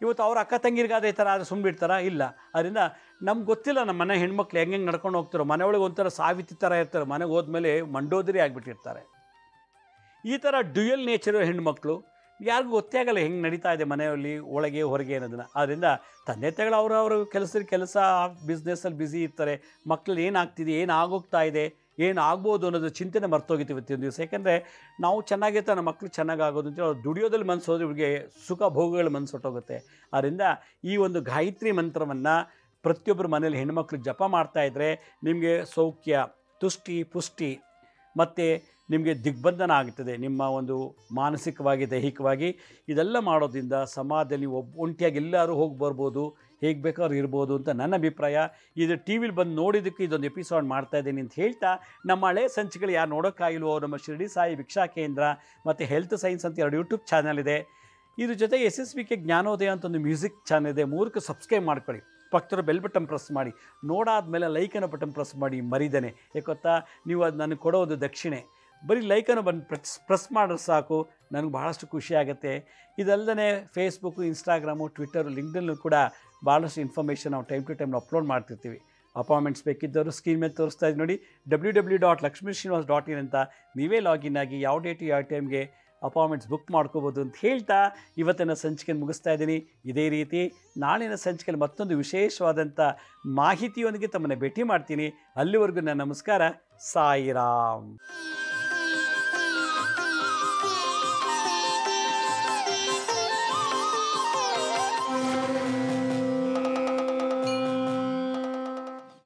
ಇವತ್ತು ಅವ್ರ ಅಕ್ಕ ತಂಗಿರಿಗಾದ ಈ ಥರ ಆದರೆ ಸುಮ್ಮನಿಡ್ತಾರಾ? ಇಲ್ಲ. ಅದರಿಂದ ನಮ್ಗೆ ಗೊತ್ತಿಲ್ಲ ನಮ್ಮ ಮನೆ ಹೆಣ್ಮಕ್ಳು ಹೆಂಗೆ ನಡ್ಕೊಂಡು ಹೋಗ್ತಾರೋ. ಮನೆಯೊಳಗೆ ಒಂಥರ ಸಾವಿತ್ರಿ ಥರ ಇರ್ತಾರೆ, ಮನೆಗೆ ಹೋದ್ಮೇಲೆ ಮಂಡೋದರಿ ಆಗಿಬಿಟ್ಟಿರ್ತಾರೆ. ಈ ಥರ ಡ್ಯುಯಲ್ ನೇಚರ್ ಹೆಣ್ಮಕ್ಳು ಯಾರಿಗೂ ಗೊತ್ತೇ ಆಗಲ್ಲ ಹೆಂಗೆ ನಡೀತಾ ಇದೆ ಮನೆಯಲ್ಲಿ, ಒಳಗೆ ಹೊರಗೆ ಅನ್ನೋದನ್ನು. ಆದ್ದರಿಂದ ತಂದೆ ತಾಯಿಗಳು ಅವರವರು ಕೆಲಸ ಬಿಸ್ನೆಸ್ಸಲ್ಲಿ ಬ್ಯುಸಿ ಇರ್ತಾರೆ. ಮಕ್ಕಳು ಏನಾಗ್ತಿದೆ, ಏನು ಆಗೋಗ್ತಾ ಇದೆ, ಏನು ಆಗ್ಬೋದು ಅನ್ನೋದು ಚಿಂತನೆ ಮರ್ತೋಗಿತ್ತು ಇವತ್ತಿನ ದಿವಸ. ಯಾಕೆಂದರೆ ನಾವು ಚೆನ್ನಾಗಿರ್ತಾರೆ, ನಮ್ಮ ಮಕ್ಕಳು ಚೆನ್ನಾಗಾಗೋದು ಅಂತೇಳಿ ಅವ್ರು ದುಡಿಯೋದಲ್ಲಿ ಮನಸ್ಸು ಹೋದ್ರೆ ಇವ್ರಿಗೆ ಸುಖ ಭೋಗಗಳ ಮನಸ್ಸು ಹೊಟ್ಟೋಗುತ್ತೆ. ಆದ್ದರಿಂದ ಈ ಒಂದು ಗಾಯತ್ರಿ ಮಂತ್ರವನ್ನು ಪ್ರತಿಯೊಬ್ಬರು ಮನೇಲಿ ಹೆಣ್ಮಕ್ಳು ಜಪ ಮಾಡ್ತಾಯಿದ್ರೆ ನಿಮಗೆ ಸೌಖ್ಯ, ತುಷ್ಟಿ, ಪುಷ್ಟಿ ಮತ್ತು ನಿಮಗೆ ದಿಗ್ಬಂಧನ ಆಗುತ್ತದೆ. ನಿಮ್ಮ ಒಂದು ಮಾನಸಿಕವಾಗಿ, ದೈಹಿಕವಾಗಿ ಇದೆಲ್ಲ ಮಾಡೋದ್ರಿಂದ ಸಮಾಜದಲ್ಲಿ ಒಂಟಿಯಾಗಿ ಎಲ್ಲರೂ ಹೋಗಿ ಬರ್ಬೋದು, ಹೇಗೆ ಬೇಕಾದ್ರೂ ಇರ್ಬೋದು ಅಂತ ನನ್ನ ಅಭಿಪ್ರಾಯ. ಇದು ಟಿ ವಿಲಿ ಬಂದು ನೋಡಿದ್ದಕ್ಕೆ ಇದೊಂದು ಎಪಿಸೋಡ್ ಮಾಡ್ತಾಯಿದ್ದೀನಿ ಅಂತ ಹೇಳ್ತಾ, ನಮ್ಮ ಹಳೆ ಸಂಚಿಕೆಗಳು ಯಾರು ನೋಡೋಕ್ಕಾಗಿಲ್ವೋ ನಮ್ಮ ಶಿರಡಿ ಸಾಯಿ ಭಿಕ್ಷಾ ಕೇಂದ್ರ ಮತ್ತು ಹೆಲ್ತ್ ಸೈನ್ಸ್ ಅಂತ 2 ಯೂಟ್ಯೂಬ್ ಚಾನಲ್ ಇದೆ. ಇದ್ರ ಜೊತೆಗೆ SSVK ಜ್ಞಾನೋದಯ ಅಂತ ಒಂದು ಮ್ಯೂಸಿಕ್ ಚಾನಲ್ ಇದೆ. 3ಕ್ಕೆ ಸಬ್ಸ್ಕ್ರೈಬ್ ಮಾಡ್ಕೊಳ್ಳಿ. ಪಕ್ಕದ ಬೆಲ್ ಬಟನ್ ಪ್ರೆಸ್ ಮಾಡಿ, ನೋಡಾದ್ಮೇಲೆ ಲೈಕನ್ನು ಬಟನ್ ಪ್ರೆಸ್ ಮಾಡಿ ಮರಿದೇನೆ. ಯಾಕೊತ್ತಾ, ನೀವು ಅದು ನನಗೆ ಕೊಡೋದು ದಕ್ಷಿಣೆ. ಬರೀ ಲೈಕನ್ನು ಬಂದು ಪ್ರೆಸ್ ಮಾಡಿದ್ರೆ ಸಾಕು, ನನಗೆ ಭಾಳಷ್ಟು ಖುಷಿ ಆಗುತ್ತೆ. ಇದಲ್ಲದೆ ಫೇಸ್ಬುಕ್ಕು, ಇನ್ಸ್ಟಾಗ್ರಾಮು, ಟ್ವಿಟ್ಟರು, ಲಿಂಕ್ಡ್ಇನ್ನಲ್ಲೂ ಕೂಡ ಭಾಳಷ್ಟು ಇನ್ಫಾರ್ಮೇಷನ್ ನಾವು ಟೈಮ್ ಟು ಟೈಮ್ ಅಪ್ಲೋಡ್ ಮಾಡ್ತಿರ್ತೀವಿ. ಅಪಾಯಿಂಟ್ಮೆಂಟ್ಸ್ ಬೇಕಿದ್ದವರು ಸ್ಕ್ರೀನ್ ಮೇಲೆ ತೋರಿಸ್ತಾ ಇದ್ದು ನೋಡಿ, www.lakshmisrinivas.in ಅಂತ ನೀವೇ ಲಾಗಿನ್ ಆಗಿ ಯಾವ ಡೇಟು ಯಾವ ಟೈಮ್ಗೆ ಅಪಾಯಿಂಟ್ಮೆಂಟ್ಸ್ ಬುಕ್ ಮಾಡ್ಕೋಬೋದು ಅಂತ ಹೇಳ್ತಾ ಇವತ್ತಿನ ಸಂಚಿಕೆ ಮುಗಿಸ್ತಾ ಇದ್ದೀನಿ. ಇದೇ ರೀತಿ ನಾಳಿನ ಸಂಚಿಕೆಯಲ್ಲಿ ಮತ್ತೊಂದು ವಿಶೇಷವಾದಂಥ ಮಾಹಿತಿಯೊಂದಿಗೆ ತಮ್ಮನ್ನು ಭೇಟಿ ಮಾಡ್ತೀನಿ. ಅಲ್ಲಿವರೆಗೂ ನನ್ನ ನಮಸ್ಕಾರ. ಸಾಯಿರಾಮ್.